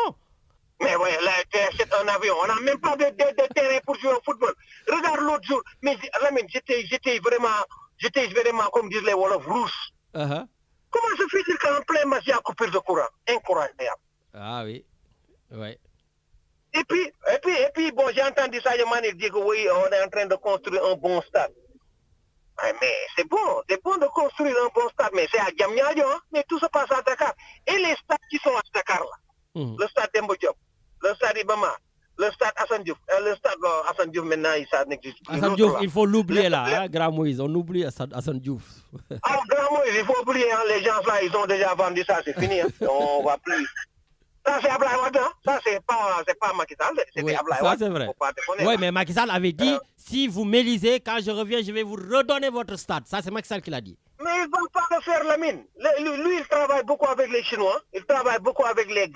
Mais ouais, là, tu achètes un avion. On n'a même pas de terrain pour jouer au football. Regarde l'autre jour. Mais Lamine, j'étais vraiment, comme disent les Wolofs, rousse. Uh-huh. Comment se fait-il qu'en plein match, il y a coupure de courant? Incroyable. Ah oui, ouais. Et puis, bon, j'ai entendu Sadio Mané dire que oui, on est en train de construire un bon stade. Mais c'est bon de construire un bon stade, mais c'est à Diamniadio, hein? Mais tout se passe à Dakar. Et les stades qui sont à Dakar, là, le stade Demba Diop, le stade Ibama, le stade Assane Diouf, maintenant, ça n'existe plus. Assane Diouf, il faut l'oublier là, hein, Grand Moïse, on oublie Assane Diouf. Grand Moïse, il faut oublier, hein, les gens là, ils ont déjà vendu ça, c'est fini, hein, on va plus. Ça, c'est Ablaye Wade, hein? Ça, c'est pas Macky Sall, c'était Ablaye Wade. Ça, c'est vrai. Oui, mais Macky Sall avait dit, si vous m'élisez, quand je reviens, je vais vous redonner votre stade. Ça, c'est Macky Sall qui l'a dit. Mais ils ne vont pas le faire, Lamine. Lui, il travaille beaucoup avec les Chinois. Il travaille beaucoup avec les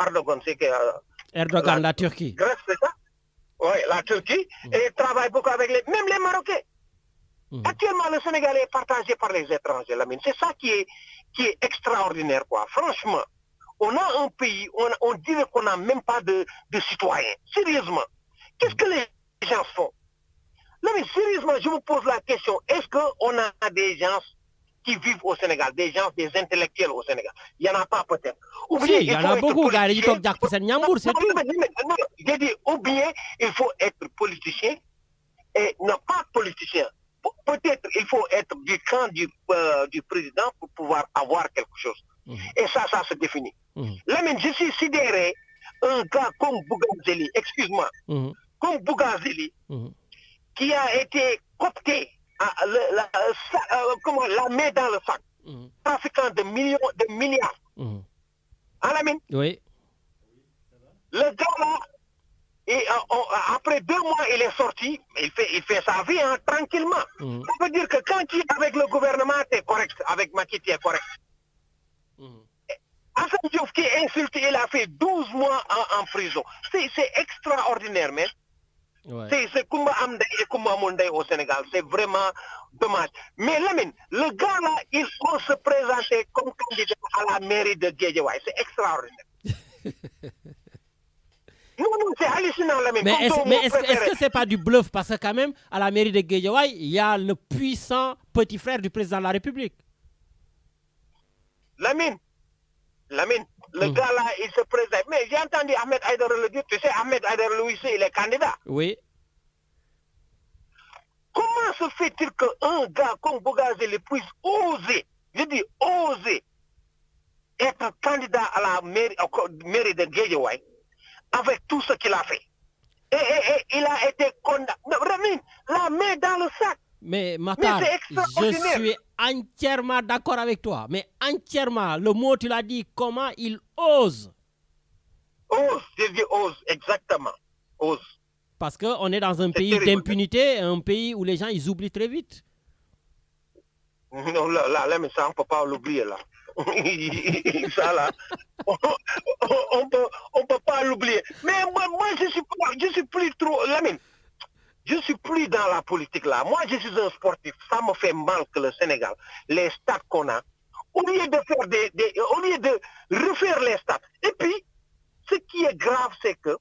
Erdogan, c'est que... Erdogan, la Turquie. Grèce, c'est ça? la Turquie, et travaille beaucoup avec même les Marocains. Actuellement, le Sénégal est partagé par les étrangers, Lamine. C'est ça qui est extraordinaire, quoi. Franchement, on a un pays, on dirait qu'on n'a même pas de citoyens. Sérieusement. Qu'est-ce que les gens font? Lamine, sérieusement, je me pose la question. Est-ce qu'on a des gens qui vivent au Sénégal, des intellectuels au Sénégal? Il n'y en a pas peut-être. Il y en a beaucoup, gars. J'ai dit, ou bien il faut être politicien et non pas politicien. Peut-être il faut être du camp du président pour pouvoir avoir quelque chose. Et ça se définit. Lamine, je suis sidéré, un gars comme Bougazeli, excuse-moi, comme Bougazeli, qui a été coopté, la main dans le sac, trafiquant de milliards. Lamine? Oui. Le gars là, et après 2 mois, il est sorti, il fait sa vie tranquillement. Ça veut dire que quand tu es avec le gouvernement, tu es correct, avec Macky, tu es correct. Hassan Diouf qui est insulté, il a fait 12 mois en prison. C'est extraordinaire, même. Ouais. C'est Koumba Amdei et Koumba Mondei au Sénégal. C'est vraiment dommage. Mais Lamine, le gars là, il faut se présenter comme candidat à la mairie de Guédiawaye. C'est extraordinaire. Non, c'est hallucinant, Lamine. Mais est-ce que c'est pas du bluff? Parce que quand même, à la mairie de Guédiawaye, il y a le puissant petit frère du président de la République. Lamine, le gars là, il se présente. Mais j'ai entendu Ahmed Aïdara le dire. Tu sais, Ahmed Aïdara Louis, il est candidat. Oui. Comment se fait-il qu'un gars comme Bougazeli puisse oser, je dis oser, être candidat à la mairie de Guédiawaye avec tout ce qu'il a fait? Et il a été condamné. La main dans le sac. Mais Matar, je suis entièrement d'accord avec toi. Mais entièrement, le mot tu l'as dit, comment il ose? Ose, j'ai dit ose, exactement. Ose. Parce qu'on est dans un pays d'impunité, un pays où les gens, ils oublient très vite. Non, là, mais ça, on ne peut pas l'oublier, là. Ça, là, on peut pas l'oublier. Mais moi, je suis plus trop... Lamine, je suis plus dans la politique, là. Moi, je suis un sportif. Ça me fait mal que le Sénégal, les stades qu'on a, au lieu de faire au lieu de refaire les stades. Et puis, ce qui est grave, c'est que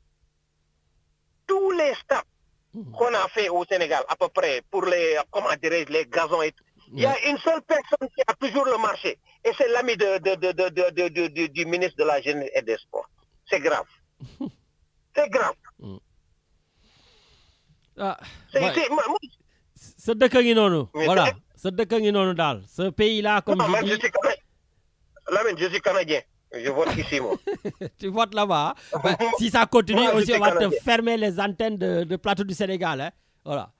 tous les stades qu'on a fait au Sénégal, à peu près, pour les gazons et tout, il y a une seule personne qui a toujours le marché. Et c'est l'ami du ministre de la Jeunesse et des Sports. C'est grave. C'est grave. Ce voilà. Ce pays-là, comme je dis... Je suis canadien. Je vote ici, moi. Tu votes là-bas. Ben, si ça continue aussi, on va te fermer les antennes de plateau du Sénégal. Hein? Voilà.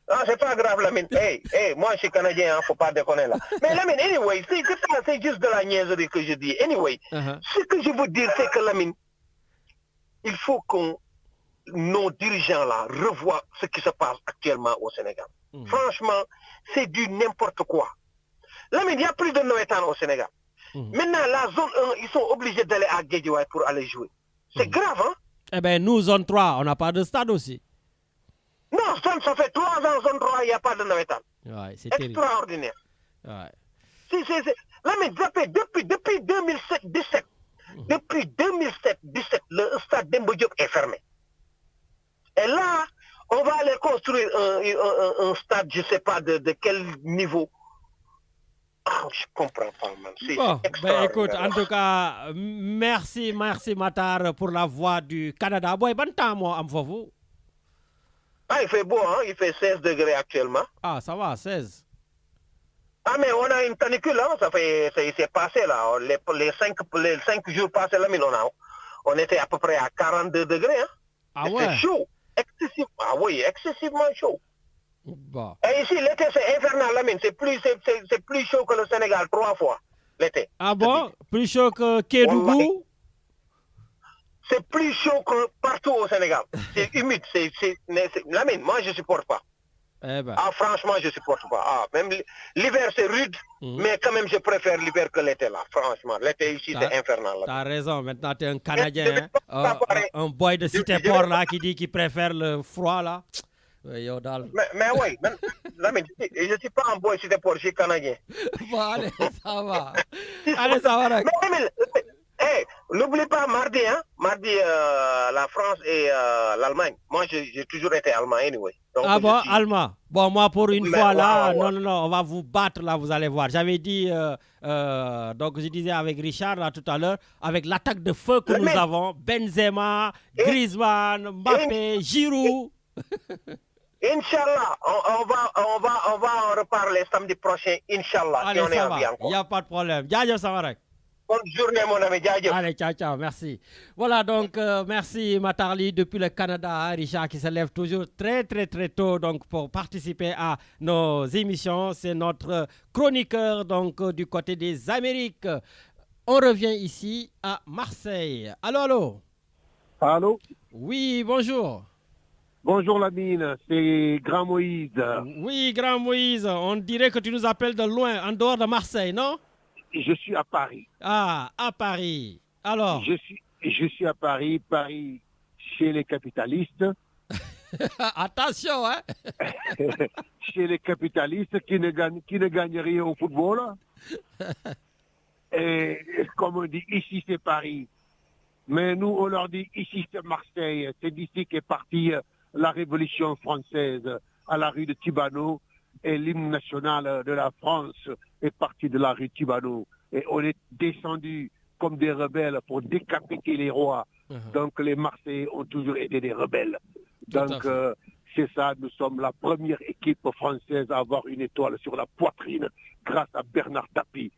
Ah, c'est pas grave, Lamine. Hey, moi, je suis canadien, faut pas déconner là. Mais Lamine, anyway, c'est juste de la niaiserie que je dis. Anyway, ce que je veux dire, c'est que Lamine, il faut que nos dirigeants là revoient ce qui se passe actuellement au Sénégal. Franchement, c'est du n'importe quoi. Lamine, il n'y a plus de Noëtan au Sénégal. Maintenant, la zone 1, ils sont obligés d'aller à Guédiawaye pour aller jouer. C'est grave, hein? Eh bien, nous, zone 3, on n'a pas de stade aussi. Non, ça fait 3 ans, zone 3, il n'y a pas de Noëtan. Ouais, c'est extraordinaire. Ouais. Là, mais depuis 2017, depuis 2017, le stade d'Embo Diop est fermé. Et là, on va aller construire un stade, je ne sais pas de quel niveau. Ah, je comprends pas, man. Ben écoute, en tout cas, merci Matar pour la voix du Canada. Boy, bon temps, moi, am fofu. Ah, il fait beau, hein? Il fait 16 degrés actuellement. Ah, ça va, 16. Ah, mais on a une canicule, hein? C'est passé, là. Les 5 jours passés, là, mais on était à peu près à 42 degrés, hein? Ah ouais? C'est chaud. Excessivement chaud. Bon. Et ici, l'été, c'est infernal, Lamine. C'est plus chaud que le Sénégal 3 fois, l'été. Ah bon? Plus chaud que Kédougou? C'est plus chaud que partout au Sénégal. C'est humide. Lamine, moi, je ne supporte pas. Ah, franchement, je supporte pas. Ah, même l'hiver, c'est rude, mais quand même, je préfère l'hiver que l'été, là. Franchement, l'été ici, c'est infernal. T'as raison. Maintenant, tu es un Canadien, un boy de Cité-Port, là, qui dit qu'il préfère le froid, là. Mais oui, je ne suis pas un boy Cité-Port, je suis Canadien. Bon, allez, ça va. Allez, ça va. Hey, n'oublie pas mardi, la France et l'Allemagne. Moi, j'ai toujours été allemand, anyway. Donc, allemand. Bon, moi, pour une fois, là, non, on va vous battre, là, vous allez voir. J'avais dit, donc je disais avec Richard, là, tout à l'heure, avec l'attaque de feu que nous avons, Benzema, Griezmann, Mbappé, Giroud. Inch'Allah, on va en reparler samedi prochain, Inch'Allah. Allez, si ça va, il n'y a pas de problème. Jaja Samarek. Bonne journée, mon ami. Jaja. Allez, ciao, merci. Voilà, donc, merci Matarli depuis le Canada, Richard, qui se lève toujours très, très, très tôt donc, pour participer à nos émissions. C'est notre chroniqueur donc, du côté des Amériques. On revient ici à Marseille. Allô? Allô? Oui, bonjour. Bonjour Lamine, c'est Grand Moïse. Oui, Grand Moïse, on dirait que tu nous appelles de loin, en dehors de Marseille, non? Je suis à Paris. Ah, à Paris. Alors? Je suis à Paris, chez les capitalistes. Attention, hein? Chez les capitalistes qui ne gagnent rien au football. Et comme on dit, ici c'est Paris. Mais nous, on leur dit, ici c'est Marseille. C'est d'ici qu'est partie la Révolution française à la rue de Tibano. Et l'hymne national de la France est parti de la rue Tibano. Et on est descendu comme des rebelles pour décapiter les rois. Donc les Marseillais ont toujours été des rebelles. Donc c'est ça, nous sommes la première équipe française à avoir une étoile sur la poitrine grâce à Bernard Tapie.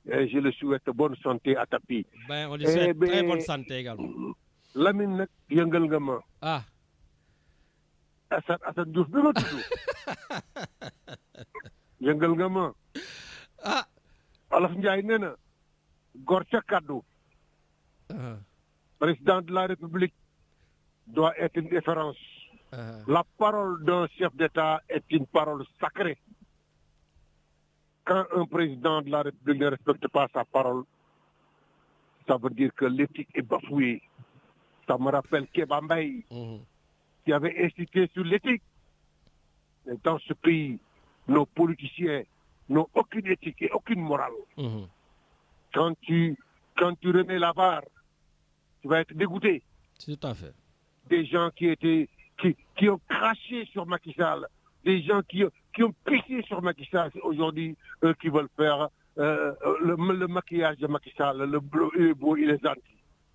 Et je le souhaite bonne santé à Tapie. Ben, on lui souhaite très bonne santé également. Lamine, yëngal nga ma. Ah. Assane Diouf bi ma tudd. Yëngal nga ma. Ah. Olof Ndiaye nee na góor ca kaddu. Président de la République doit être une référence. La parole d'un chef d'État est une parole sacrée. Quand un président de la République ne respecte pas sa parole, ça veut dire que l'éthique est bafouée. Ça me rappelle Kéba Mbaye, qui avait insisté sur l'éthique. Et dans ce pays, nos politiciens n'ont aucune éthique et aucune morale. Quand tu remets la barre, tu vas être dégoûté. Tout à fait. Des gens qui ont craché sur Macky Sall, des gens qui ont pissé sur Macky Sall, aujourd'hui, eux qui veulent faire le maquillage de Macky Sall, le bleu, il est beau, il est gentil.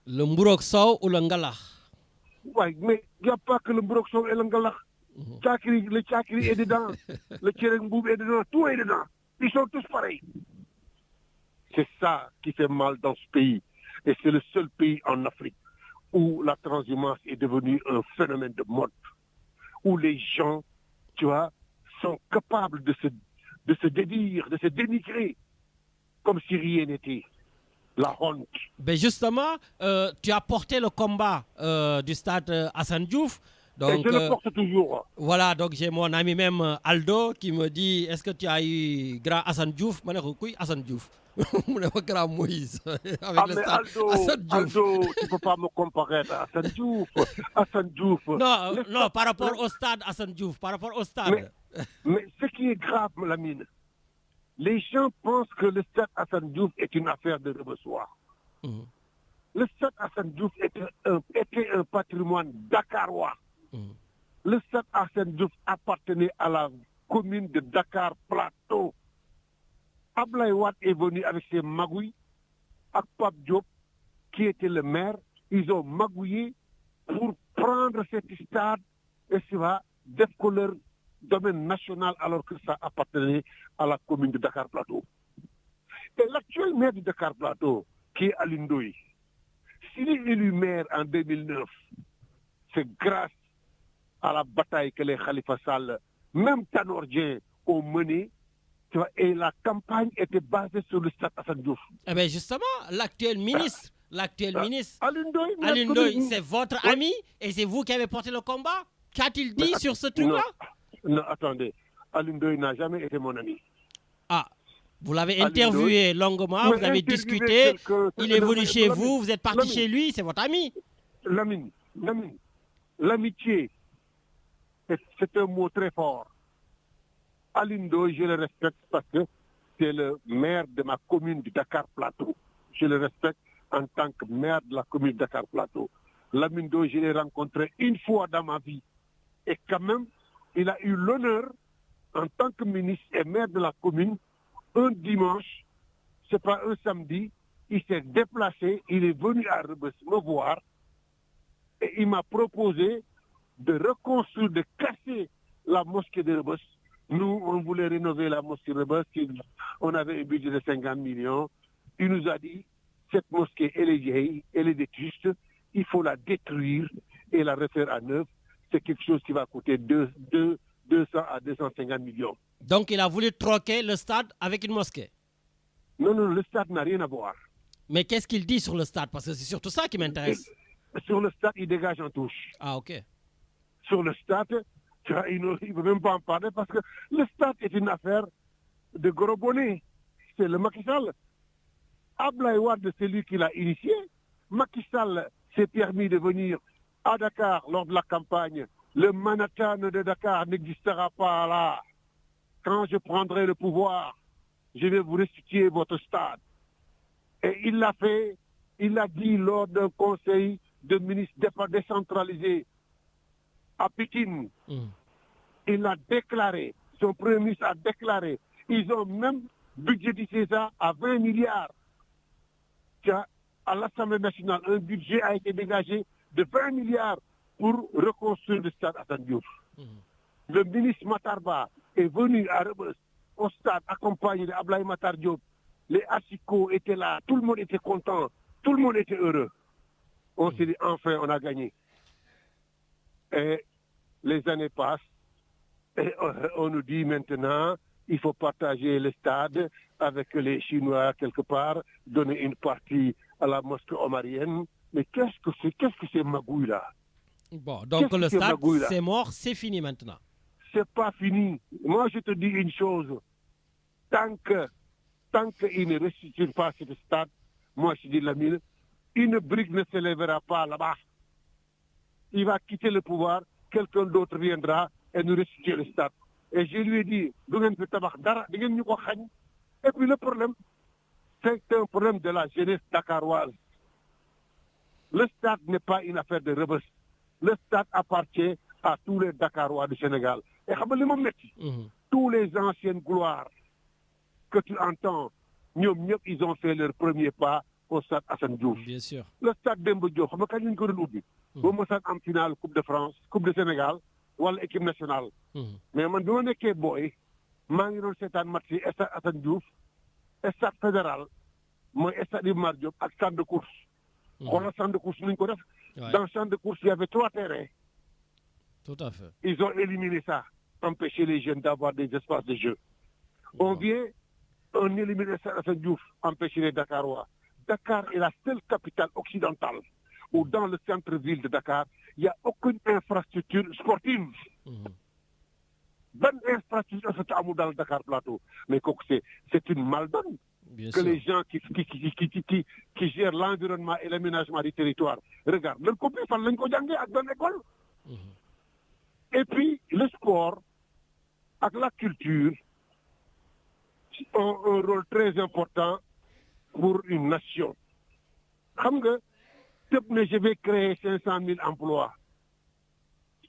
Le mburok sow ou le ngalach? Oui, mais il n'y a pas que le mburok sow et le ngalach. Le tchakri est dedans, le tcherengboub est dedans, tout est dedans. Ils sont tous pareils. C'est ça qui fait mal dans ce pays. Et c'est le seul pays en Afrique où la transhumance est devenue un phénomène de mode. Où les gens, tu vois, sont capables de se dédire, de se dénigrer, comme si rien n'était. La honte. Ben justement, tu as porté le combat du stade Assane Diouf. Donc, et je le porte toujours. Voilà, donc j'ai mon ami même Aldo qui me dit, est-ce que tu as eu grand Assane Diouf? Je dis, oui, Assane Diouf. Je grand Moïse. Avec le stade Aldo, tu ne peux pas me comparer à Assane Diouf. Assane Diouf. Non, par rapport au stade Assane Diouf, par rapport au stade. Mais ce qui est grave, Lamine, les gens pensent que le stade Assane Diouf est une affaire de Rebeusoir. Le stade Assane Diouf était un patrimoine dakarois. Le stade Assane Diouf appartenait à la commune de Dakar Plateau. Ablaye Wade est venu avec ses magouilles, avec Pape Diop, qui était le maire. Ils ont magouillé pour prendre cet stade et ça va décoller domaine national alors que ça appartenait à la commune de Dakar Plateau. Et l'actuel maire de Dakar Plateau, qui est Alioune Ndoye, s'il est élu maire en 2009, c'est grâce à la bataille que les Khalifa Sall, même Tanor Dieng, ont menée, et la campagne était basée sur le stade Assane Diouf. Eh bien justement, l'actuel ministre, Alioune Ndoye, c'est votre ami et c'est vous qui avez porté le combat. Qu'a-t-il dit sur ce truc-là? Non, attendez. Alindoy n'a jamais été mon ami. Ah, vous l'avez interviewé longuement, vous avez discuté, il est venu chez vous, vous êtes parti chez lui, c'est votre ami. Lamine, l'amitié, c'est un mot très fort. Alindoy, je le respecte parce que c'est le maire de ma commune de Dakar-Plateau. Je le respecte en tant que maire de la commune de Dakar-Plateau. Lamine Ndoye, je l'ai rencontré une fois dans ma vie. Et quand même, il a eu l'honneur, en tant que ministre et maire de la commune, un dimanche, c'est pas un samedi, il s'est déplacé, il est venu à Rebeuss me voir et il m'a proposé de reconstruire, de casser la mosquée de Rebeuss. Nous, on voulait rénover la mosquée de Rebeuss, on avait un budget de 50 millions. Il nous a dit, cette mosquée, elle est vieille, elle est vétuste, il faut la détruire et la refaire à neuf. C'est quelque chose qui va coûter 200 à 250 millions. Donc il a voulu troquer le stade avec une mosquée? Non, le stade n'a rien à voir. Mais qu'est-ce qu'il dit sur le stade? Parce que c'est surtout ça qui m'intéresse. Sur le stade, il dégage en touche. Ah, ok. Sur le stade, il ne veut même pas en parler parce que le stade est une affaire de gros bonnet. C'est le Macky Sall. Abdoulaye Wade, c'est lui qui l'a initié. Macky Sall s'est permis de venir à Dakar lors de la campagne. Le Manhattan de Dakar n'existera pas là. Quand je prendrai le pouvoir, je vais vous restituer votre stade. Et il l'a fait, il l'a dit lors d'un conseil de ministres décentralisé à Pékin. Il a déclaré, son premier ministre a déclaré, ils ont même budgétisé ça à 20 milliards. À l'Assemblée nationale, un budget a été dégagé de 20 milliards pour reconstruire le stade Assane Diouf. Le ministre Matarba est venu à Rebeuss, au stade, accompagné d'Ablaye Matar Diop. Les Assicos étaient là, tout le monde était content, tout le monde était heureux. On s'est dit, enfin, on a gagné. Et les années passent, et on nous dit maintenant, il faut partager le stade avec les Chinois quelque part, donner une partie à la mosquée omarienne. Mais qu'est-ce que c'est magouille là? Bon, donc le stade, c'est mort, c'est fini maintenant. C'est pas fini. Moi, je te dis une chose. Tant qu'il ne restitue pas ce stade, moi, je dis Lamine, une brique ne se lèvera pas là-bas. Il va quitter le pouvoir, quelqu'un d'autre viendra et nous restituer le stade. Et je lui ai dit, et puis le problème, c'est un problème de la jeunesse dakaroise. Le stade n'est pas une affaire de Rebeuss. Le stade appartient à tous les Dakarois du Sénégal. Et tous les anciennes gloires que tu entends, ils ont fait leur premier pas au stade Assane Diouf. Bien sûr. Le stade Demba Diop, xam nga kañ lañ ko doon ubbi. Ba mu stade en finale Coupe de France, Coupe de Sénégal, wala équipe nationale. Mais man bi ma nekkee booy, maa ngi doon seetaan match yi stade Assane Diouf, stade fédéral, mooy stade Iba Mar Diop ak centre de course. Xoolal centre de course nuñ ko def. Dans le centre de course, il y avait 3 terrains. Tout à fait. Ils ont éliminé ça, empêcher les jeunes d'avoir des espaces de jeu. On vient, on élimine Assane Diouf, empêcher les Dakarois. Dakar est la seule capitale occidentale où dans le centre-ville de Dakar, il n'y a aucune infrastructure sportive. Bonne infrastructure dans le Dakar Plateau. Mais c'est une maldonne que les gens qui gèrent l'environnement et l'aménagement du territoire regardent. Leur copie, il faut dans l'école. Et puis, le sport, avec la culture, ont un rôle très important pour une nation. Je vais créer 500 000 emplois.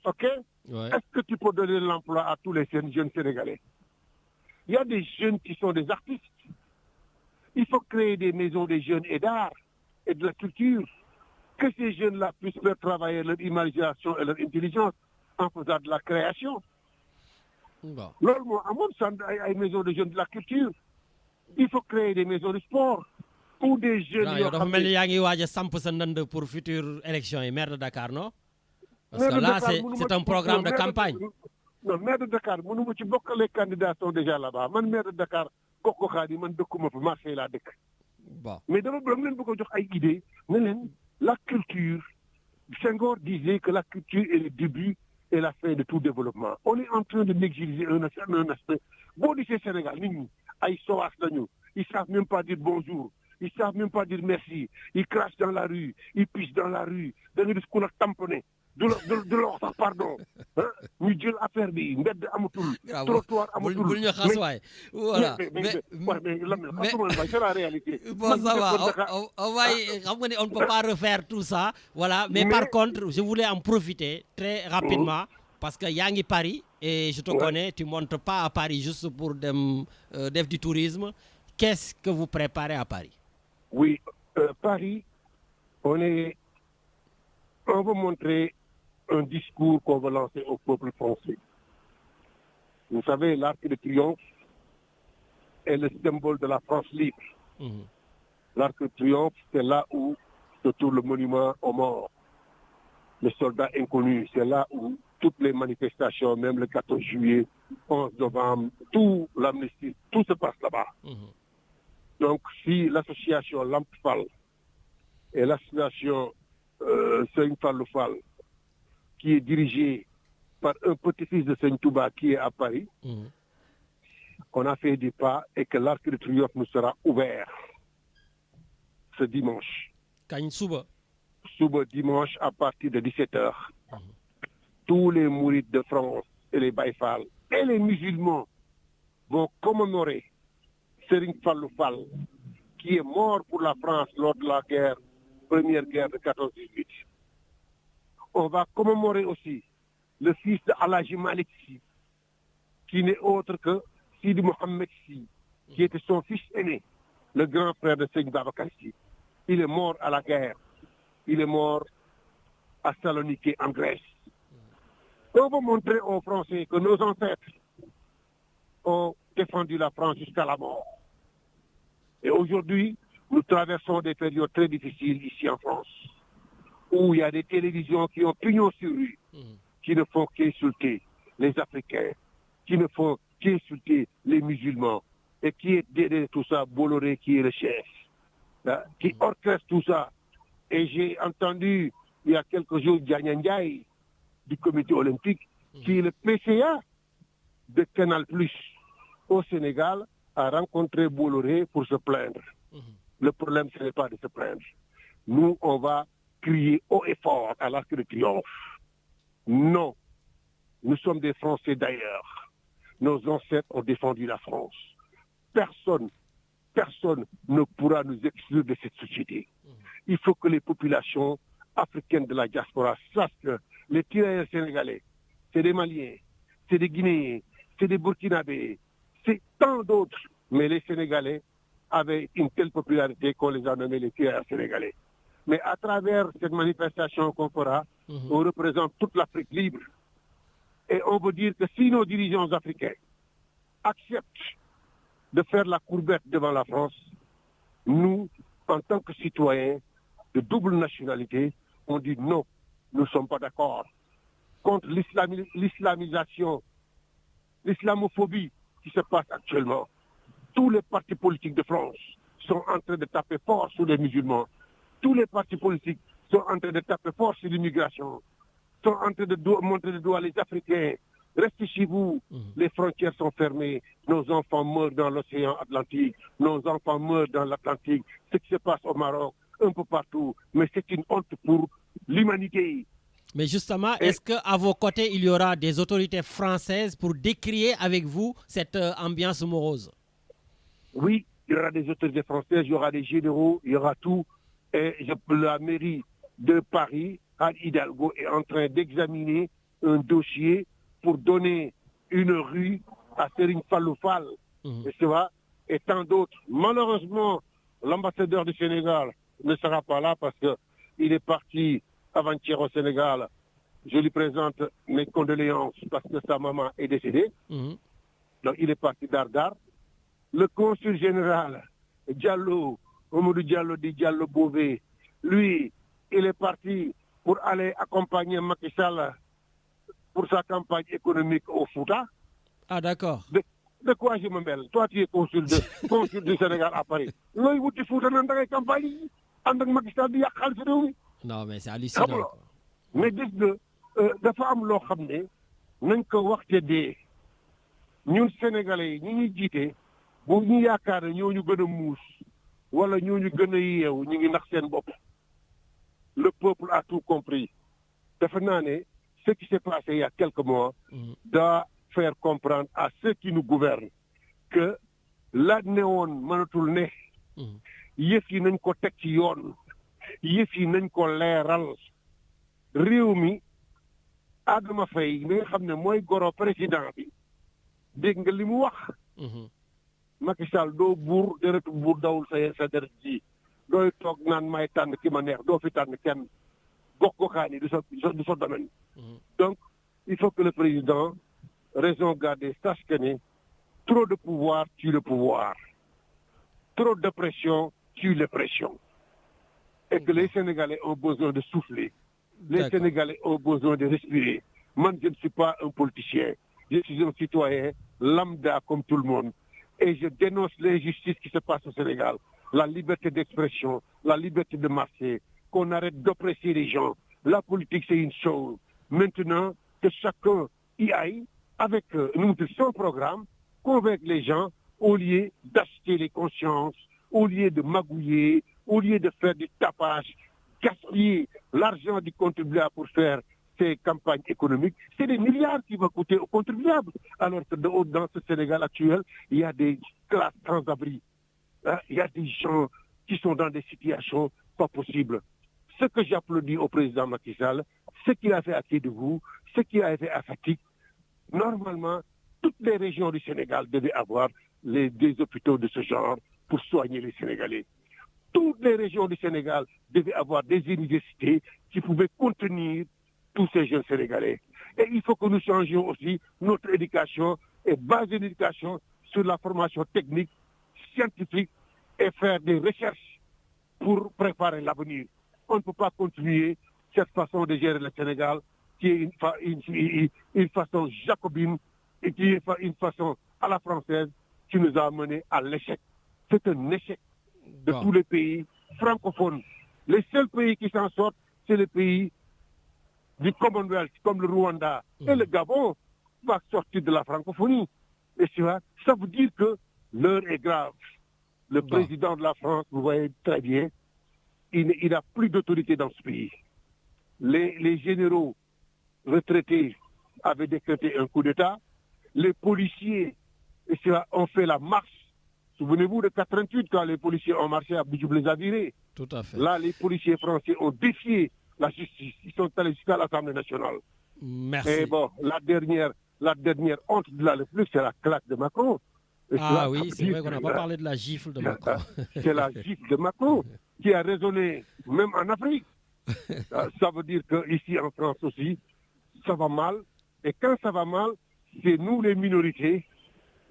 OK? Ouais. Est-ce que tu peux donner l'emploi à tous les jeunes Sénégalais? Il y a des jeunes qui sont des artistes. Il faut créer des maisons des jeunes et d'art et de la culture. Que ces jeunes-là puissent faire travailler leur imagination et leur intelligence en faisant de la création. Bon. Une maison de jeunes de la culture. Il faut créer des maisons de sport. Ou des jeunes. Il faut mettre pour future élection et maire de Dakar, non? Parce que là, c'est un programme de campagne. Non, maire de Dakar, les candidats sont déjà là-bas. Man, maire de Dakar, Koko Khadi, man, de marché là. Bon. Mais d'abord, la culture, Senghor disait que la culture est le début est la fin de tout développement. On est en train de négliger un aspect. Bon, du Sénégal, ils ne savent même pas dire bonjour. Ils ne savent même pas dire merci. Ils crachent dans la rue. Ils pissent dans la rue. Dans le discours tamponné. De leur pardon. Nous disons affaire bi, mbedd amatul, trottoir amatul. Voilà. Mais c'est la réalité. Bon, ça va. On ne peut pas refaire tout ça. Voilà. Mais par contre, je voulais en profiter très rapidement parce que Yangi Paris, et je te connais, tu ne montes pas à Paris juste pour du tourisme. Qu'est-ce que vous préparez à Paris? Oui, Paris, on va montrer un discours qu'on va lancer au peuple français. Vous savez, l'Arc de Triomphe est le symbole de la France libre. L'Arc de Triomphe, c'est là où se trouve le monument aux morts, les soldats inconnus. C'est là où toutes les manifestations, même le 14 juillet, 11 novembre, tout l'amnistie, tout se passe là-bas. Donc, si l'association Lampfal et l'association Seigne Fallou Fall, qui est dirigée par un petit-fils de Seigne Touba qui est à Paris, on a fait des pas et que l'Arc de Triomphe nous sera ouvert ce dimanche. Souba dimanche à partir de 17h. Tous les mourides de France et les Baïfal et les musulmans vont commémorer Serigne Fallou Fall, qui est mort pour la France lors de la première guerre de 14-18. On va commémorer aussi le fils de Alhaji Malik Sy, qui n'est autre que Sidi Mohamed Sy, qui était son fils aîné, le grand frère de Seigne Babacar Sy. Il est mort à la guerre. Il est mort à Salonique en Grèce. On va montrer aux Français que nos ancêtres ont défendu la France jusqu'à la mort. Et aujourd'hui, nous traversons des périodes très difficiles ici en France, où il y a des télévisions qui ont pignon sur rue, qui ne font qu'insulter les Africains, qui ne font qu'insulter les musulmans, et qui est derrière tout ça, Bolloré qui est le chef, qui orchestre tout ça. Et j'ai entendu, il y a quelques jours, Diagne Ndiaye, du comité olympique, qui est le PCA de Canal+, au Sénégal, a rencontré Bolloré pour se plaindre. Le problème, ce n'est pas de se plaindre. Nous, on va crier haut et fort à l'Arc de Triomphe. Non, nous sommes des Français d'ailleurs. Nos ancêtres ont défendu la France. Personne ne pourra nous exclure de cette société. Il faut que les populations africaines de la diaspora sachent que les tirailleurs sénégalais, c'est des Maliens, c'est des Guinéens, c'est des Burkinabés, c'est tant d'autres. Mais les Sénégalais avaient une telle popularité qu'on les a nommés les tirailleurs sénégalais. Mais à travers cette manifestation qu'on fera, on représente toute l'Afrique libre. Et on veut dire que si nos dirigeants africains acceptent de faire la courbette devant la France, nous, en tant que citoyens de double nationalité, on dit non, nous ne sommes pas d'accord contre l'islamisation, l'islamophobie qui se passe actuellement. Tous les partis politiques de France sont en train de taper fort sur les musulmans. Tous les partis politiques sont en train de taper fort sur l'immigration, sont en train de montrer le doigt les Africains. Restez chez vous, les frontières sont fermées, nos enfants meurent dans l'océan Atlantique, nos enfants meurent dans l'Atlantique, ce qui se passe au Maroc, un peu partout, mais c'est une honte pour l'humanité. Mais justement, est-ce qu'à vos côtés, il y aura des autorités françaises pour décrier avec vous cette ambiance morose? Oui, il y aura des autorités françaises, il y aura des généraux, il y aura tout. Et la mairie de Paris, Anne Hidalgo, est en train d'examiner un dossier pour donner une rue à Serigne Fallou Fall, et tant d'autres. Malheureusement, l'ambassadeur du Sénégal ne sera pas là parce qu'il est parti avant-hier au Sénégal. Je lui présente mes condoléances parce que sa maman est décédée. Donc il est parti d'Ardar. Le consul général Diallo, Mamadou Diallo dit Diallo Bové, lui, il est parti pour aller accompagner Macky Sall pour sa campagne économique au Fouta. Ah, d'accord. De quoi je me mêle? Toi, tu es consul du Sénégal à Paris. Non, mais c'est hallucinant. Mais dafa am loo xam ne nañ ko waxte dee ñun sénégalais yi ñi ñuy jiite bu ñu yaakaar ne ñooñu gën a muus wala ñooñu gën a yeewu ñu ngi nax seen bopp. Le peuple a tout compris. Defe naa ne ce qui s'est passé il y a quelques mois doit faire comprendre à ceux qui nous gouvernent que la ne woon mënatul ne yëf yi nañ ko teg ci yoon yëf yi nañ ko leeral réew mi Adama Faye mi nga xam ne mooy goro président bi dégg nga li mu wax Macky Sall doo buur deretu buur dawul sa deret ji dooy toog naan may tànn ki ma neex doo fi tànn kenn gox-goxaan yi du sa domaine donc il faut que le président raison garder sache que ne trop de pouvoir tue le pouvoir trop de pression tue les pressions et que les Sénégalais ont besoin de souffler. Les Sénégalais ont besoin de respirer. Moi, je ne suis pas un politicien. Je suis un citoyen lambda comme tout le monde. Et je dénonce l'injustice qui se passe au Sénégal. La liberté d'expression, la liberté de marcher, qu'on arrête d'oppresser les gens. La politique, c'est une chose. Maintenant, que chacun y aille avec son programme, convaincre les gens au lieu d'acheter les consciences, au lieu de magouiller, au lieu de faire du tapage, gaspiller l'argent du contribuable pour faire ces campagnes économiques, c'est des milliards qui vont coûter aux contribuables. Alors que dans ce Sénégal actuel, il y a des classes sans abri. Il y a des gens qui sont dans des situations pas possibles. Ce que j'applaudis au président Macky Sall, ce qu'il a fait à Kédougou, ce qu'il a fait à Fatick, normalement, toutes les régions du Sénégal devaient avoir des hôpitaux de ce genre pour soigner les Sénégalais. Toutes les régions du Sénégal devaient avoir des universités qui pouvaient contenir tous ces jeunes Sénégalais. Et il faut que nous changions aussi notre éducation et base d'éducation sur la formation technique, scientifique et faire des recherches pour préparer l'avenir. On ne peut pas continuer cette façon de gérer le Sénégal qui est une façon jacobine et qui est une façon à la française qui nous a menés à l'échec. C'est un échec de tous les pays francophones. Les seuls pays qui s'en sortent, c'est les pays du Commonwealth, comme le Rwanda. Et le Gabon va sortir de la francophonie. Et ça veut dire que l'heure est grave. Le président de la France, vous voyez très bien, il n'a plus d'autorité dans ce pays. Les généraux retraités avaient décrété un coup d'État. Les policiers ont fait la marche. Souvenez-vous de 88, quand les policiers ont marché, Abdou les a virés. Tout à fait. Là, les policiers français ont défié la justice. Ils sont allés jusqu'à l'Assemblée nationale. Merci. Et bon, la dernière honte de la République, c'est la claque de Macron. Oui, c'est vrai qu'on n'a pas parlé de la gifle de Macron. C'est la gifle de Macron qui a résonné même en Afrique. Ça veut dire qu'ici en France aussi, ça va mal. Et quand ça va mal, c'est nous les minorités,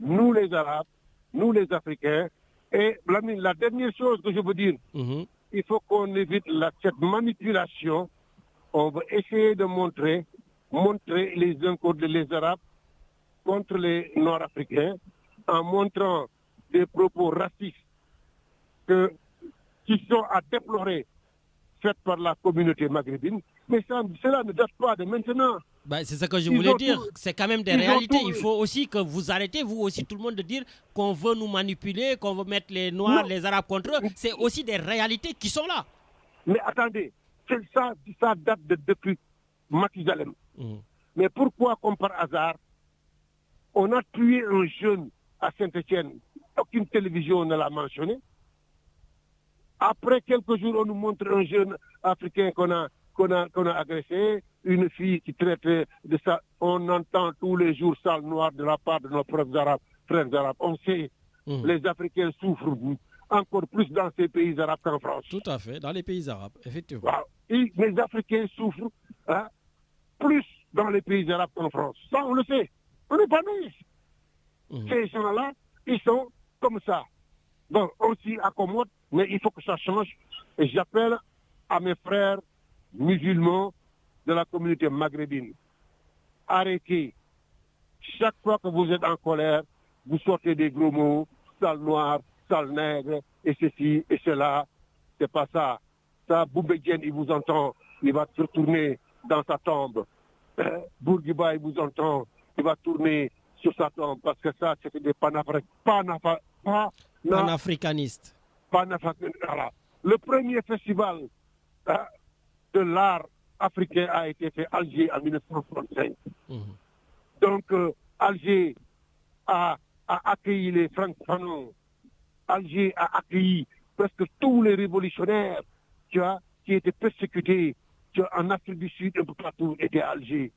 nous les Arabes, nous les Africains. Et la dernière chose que je veux dire, il faut qu'on évite cette manipulation. On va essayer de montrer les uns contre les Arabes contre les Nord-Africains en montrant des propos racistes qui sont à déplorer faits par la communauté maghrébine. Mais cela ne date pas de maintenant. C'est ce que je voulais dire. C'est quand même des réalités. Il faut aussi que vous arrêtez, vous aussi, tout le monde, de dire qu'on veut nous manipuler, qu'on veut mettre les Noirs, les Arabes contre eux. C'est aussi des réalités qui sont là. Mais attendez, ça date depuis Mathusalem. Mais pourquoi, comme par hasard, on a tué un jeune à Saint-Étienne? Aucune télévision ne l'a mentionné. Après quelques jours, on nous montre un jeune africain qu'on a agressé, une fille qui traite de ça. On entend tous les jours sale noir de la part de nos frères arabes. On sait, les Africains souffrent encore plus dans ces pays arabes qu'en France. Tout à fait, dans les pays arabes, effectivement. Wow. Et les Africains souffrent plus dans les pays arabes qu'en France. Ça, on le sait. On n'est pas nés. Ces gens-là, ils sont comme ça. Donc, on s'y accommode, mais il faut que ça change. Et j'appelle à mes frères musulmans de la communauté maghrébine. Arrêtez. Chaque fois que vous êtes en colère, vous sortez des gros mots, sale noir, sale nègre, et ceci, et cela. C'est pas ça. Ça, Boubedjen, il vous entend. Il va se retourner dans sa tombe. Bourguiba, il vous entend, il va tourner sur sa tombe parce que ça, c'était des panafricanistes. Voilà. Le premier festival de l'art africain a été fait à Alger en 1965. Donc, Alger a accueilli les Francs-Fanon. Alger a accueilli presque tous les révolutionnaires qui étaient persécutés en Afrique du Sud, un peu partout, étaient à Alger.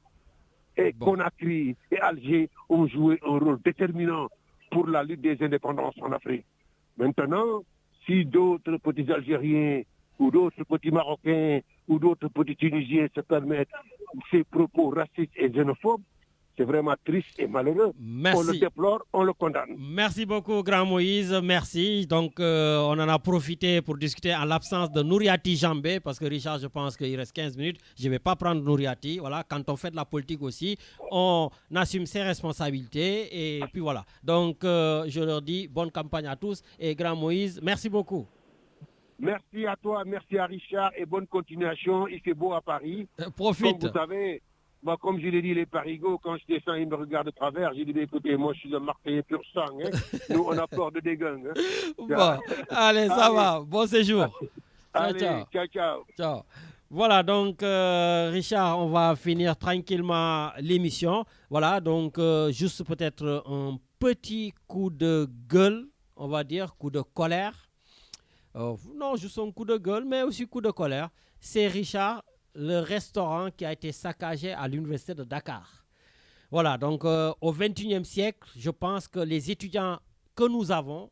Et Conakry et Alger ont joué un rôle déterminant pour la lutte des indépendances en Afrique. Maintenant, si d'autres petits Algériens ou d'autres petits Marocains ou d'autres petits Tunisiens se permettent ces propos racistes et xénophobes, c'est vraiment triste et malheureux. Merci. On le déplore, on le condamne. Merci beaucoup, Grand Moïse. Merci. Donc, on en a profité pour discuter en l'absence de Nouriati Jambé, parce que Richard, je pense qu'il reste 15 minutes. Je ne vais pas prendre Nouriati. Voilà, quand on fait de la politique aussi, on assume ses responsabilités. Et puis voilà. Donc, je leur dis bonne campagne à tous. Et Grand Moïse, merci beaucoup. Merci à toi, merci à Richard et bonne continuation. Il fait beau à Paris. Profite. Comme vous savez, moi, comme je l'ai dit, les Parigots, quand je descends, ils me regardent de travers. J'ai dit, écoutez, moi, je suis un Marseillais pur sang. Hein. Nous, on a peur de dégains. Hein. Bon, allez, ça va. Bon séjour. Allez, ciao. Ciao. Voilà, donc, Richard, on va finir tranquillement l'émission. Voilà, donc, juste peut-être un petit coup de gueule, on va dire, coup de colère. Non, juste un coup de gueule, mais aussi coup de colère. C'est Richard, le restaurant qui a été saccagé à l'université de Dakar. Voilà, donc au XXIe siècle, je pense que les étudiants que nous avons,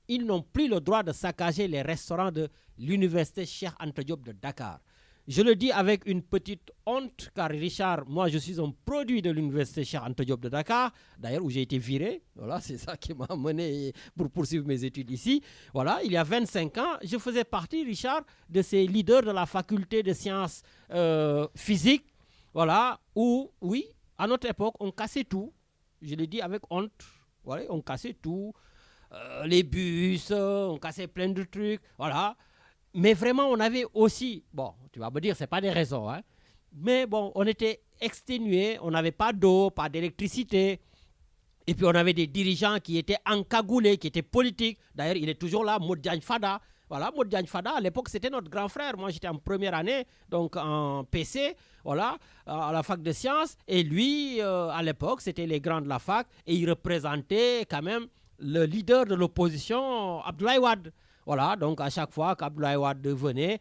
ils n'ont plus le droit de saccager les restaurants de l'université Cheikh Anta Diop de Dakar. Je le dis avec une petite honte, car Richard, moi je suis un produit de l'université Cheikh Anta Diop de Dakar, d'ailleurs où j'ai été viré. Voilà, c'est ça qui m'a amené pour poursuivre mes études ici. Voilà, il y a 25 ans, je faisais partie, Richard, de ces leaders de la faculté de sciences physiques. Voilà, où, oui, à notre époque, on cassait tout. Je le dis avec honte. Voilà, on cassait tout. Les bus, on cassait plein de trucs. Voilà. Mais vraiment, on avait aussi, bon, tu vas me dire, ce n'est pas des raisons, hein, mais bon, on était exténués, on n'avait pas d'eau, pas d'électricité, et puis on avait des dirigeants qui étaient encagoulés, qui étaient politiques. D'ailleurs, il est toujours là, Maud Diagne Fada. Voilà, Maud Diagne Fada, à l'époque, c'était notre grand frère. Moi, j'étais en première année, donc en PC, voilà, à la fac de sciences, et lui, à l'époque, c'était les grands de la fac, et il représentait quand même le leader de l'opposition, Abdoulaye Wade. Voilà, donc à chaque fois qu'Abdoulaye Wade venait,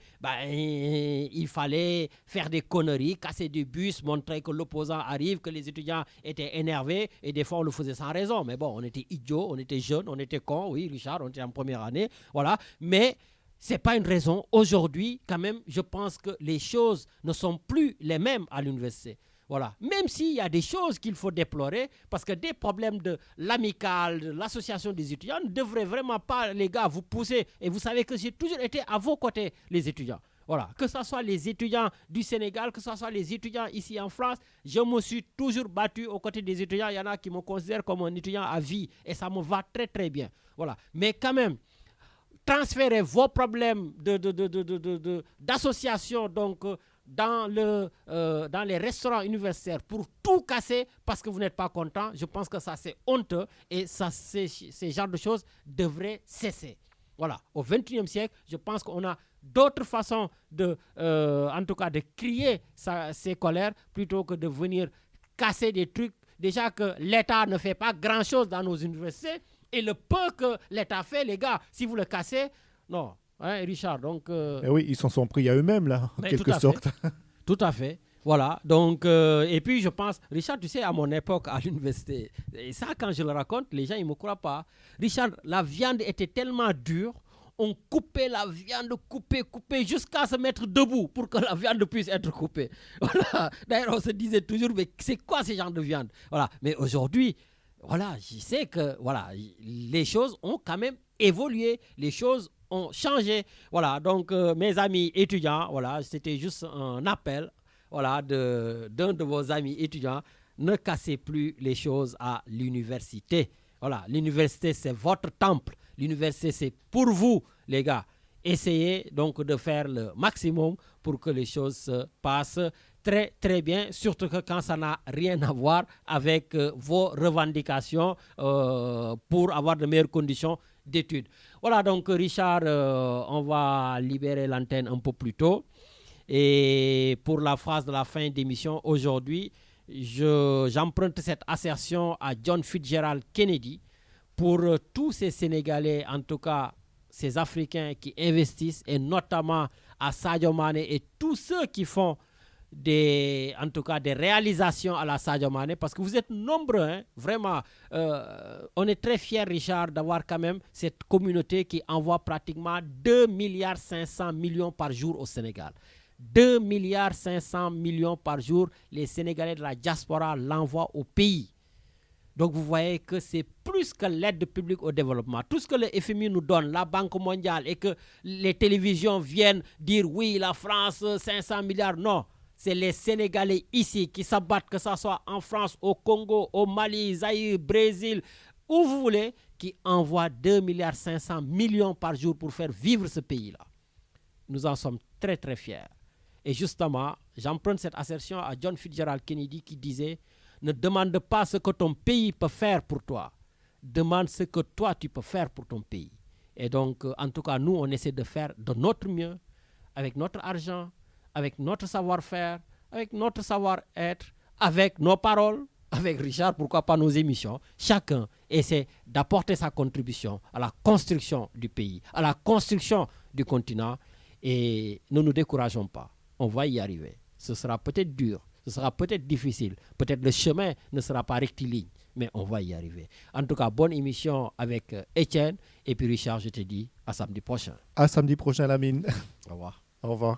il fallait faire des conneries, casser des bus, montrer que l'opposant arrive, que les étudiants étaient énervés, et des fois on le faisait sans raison. Mais bon, on était idiots, on était jeunes, on était cons, oui, Richard, on était en première année, voilà. Mais ce n'est pas une raison. Aujourd'hui, quand même, je pense que les choses ne sont plus les mêmes à l'université. Voilà. Même s'il y a des choses qu'il faut déplorer, parce que des problèmes de l'amicale, de l'association des étudiants ne devraient vraiment pas, les gars, vous pousser. Et vous savez que j'ai toujours été à vos côtés, les étudiants. Voilà. Que ce soit les étudiants du Sénégal, que ce soit les étudiants ici en France, je me suis toujours battu aux côtés des étudiants. Il y en a qui me considèrent comme un étudiant à vie et ça me va très très bien. Voilà. Mais quand même, transférez vos problèmes d'association, donc dans les restaurants universitaires pour tout casser parce que vous n'êtes pas content, je pense que ça c'est honteux et ça, ces genres de choses devraient cesser. Voilà, au XXIe siècle, je pense qu'on a d'autres façons en tout cas de crier ses colères plutôt que de venir casser des trucs. Déjà que l'État ne fait pas grand-chose dans nos universités et le peu que l'État fait, les gars, si vous le cassez, non. Hein, Richard, donc... oui, ils s'en sont pris à eux-mêmes, là, en quelque sorte. Tout à fait. Voilà, donc... et puis, je pense... Richard, tu sais, à mon époque, à l'université, et ça, quand je le raconte, les gens, ils ne me croient pas. Richard, la viande était tellement dure, on coupait la viande, coupait, jusqu'à se mettre debout pour que la viande puisse être coupée. Voilà. D'ailleurs, on se disait toujours, mais c'est quoi ce genre de viande? Voilà. Mais aujourd'hui, voilà, je sais que voilà, les choses ont quand même évolué, les choses ont changé. Voilà, donc mes amis étudiants, voilà, c'était juste un appel, voilà, d'un de vos amis étudiants, ne cassez plus les choses à l'université. Voilà, l'université c'est votre temple, l'université c'est pour vous les gars. Essayez donc de faire le maximum pour que les choses se passent très très bien, surtout que quand ça n'a rien à voir avec vos revendications pour avoir de meilleures conditions d'études. Voilà, donc Richard, on va libérer l'antenne un peu plus tôt. Et pour la phrase de la fin d'émission, aujourd'hui, j'emprunte cette assertion à John Fitzgerald Kennedy pour tous ces Sénégalais, en tout cas ces Africains qui investissent, et notamment à Sadio Mané et tous ceux qui font en tout cas des réalisations à la Sadio Mané, parce que vous êtes nombreux, hein, vraiment. On est très fiers, Richard, d'avoir quand même cette communauté qui envoie pratiquement 2,5 milliards par jour au Sénégal. 2,5 milliards par jour, les Sénégalais de la diaspora l'envoient au pays. Donc vous voyez que c'est plus que l'aide publique au développement. Tout ce que le FMI nous donne, la Banque mondiale, et que les télévisions viennent dire oui, la France, 500 milliards, non. C'est les Sénégalais ici qui s'abattent, que ce soit en France, au Congo, au Mali, Zaïre, Brésil, où vous voulez, qui envoient 2,5 milliards par jour pour faire vivre ce pays-là. Nous en sommes très très fiers. Et justement, j'emprunte cette assertion à John Fitzgerald Kennedy qui disait « Ne demande pas ce que ton pays peut faire pour toi. Demande ce que toi, tu peux faire pour ton pays. » Et donc, en tout cas, nous, on essaie de faire de notre mieux, avec notre argent, avec notre savoir-faire, avec notre savoir-être, avec nos paroles, avec Richard, pourquoi pas nos émissions. Chacun essaie d'apporter sa contribution à la construction du pays, à la construction du continent. Et ne nous décourageons pas. On va y arriver. Ce sera peut-être dur, ce sera peut-être difficile, peut-être le chemin ne sera pas rectiligne, mais on va y arriver. En tout cas, bonne émission avec Étienne. Et puis Richard, je te dis à samedi prochain. À samedi prochain, Lamine. Au revoir. Au revoir.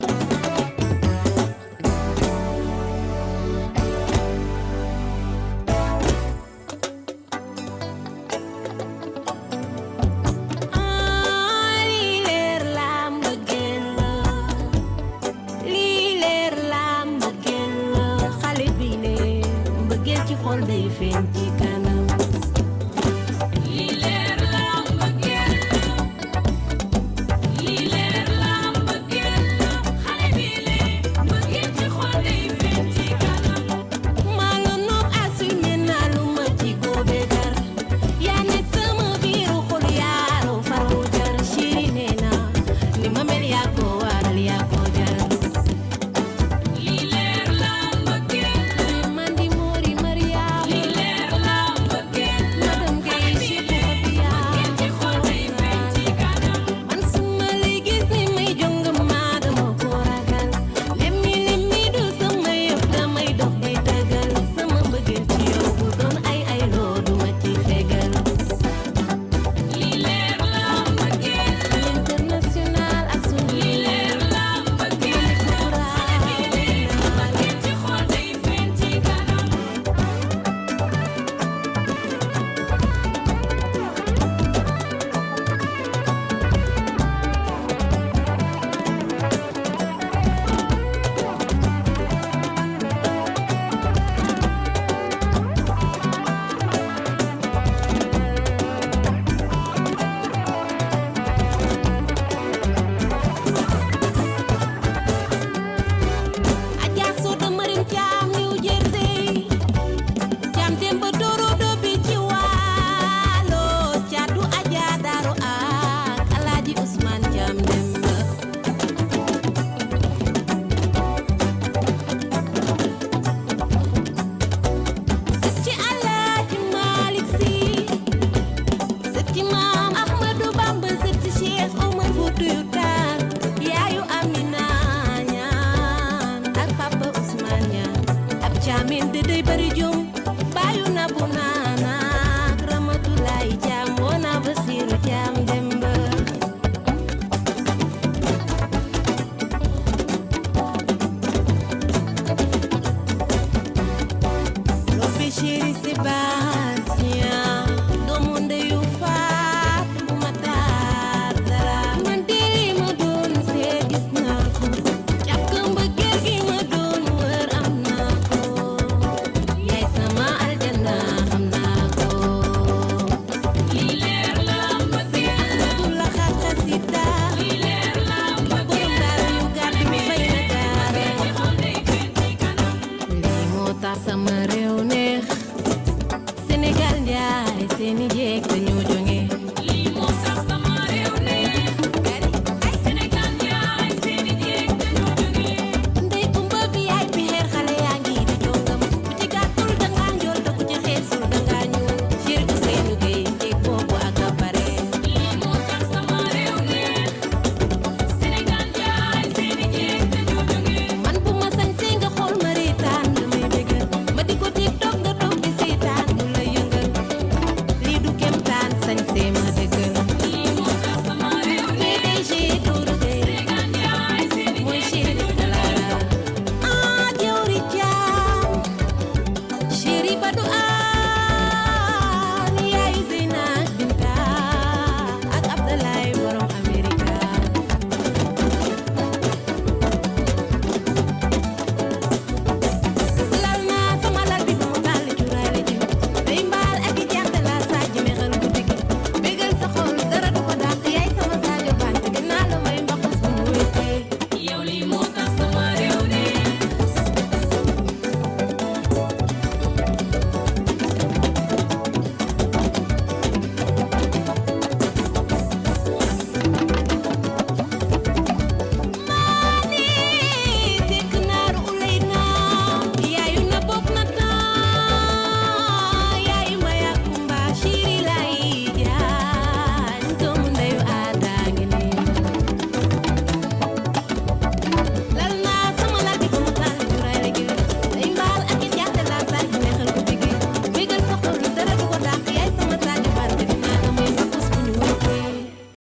Sénégal njaay seeni jeeg dañoo joŋ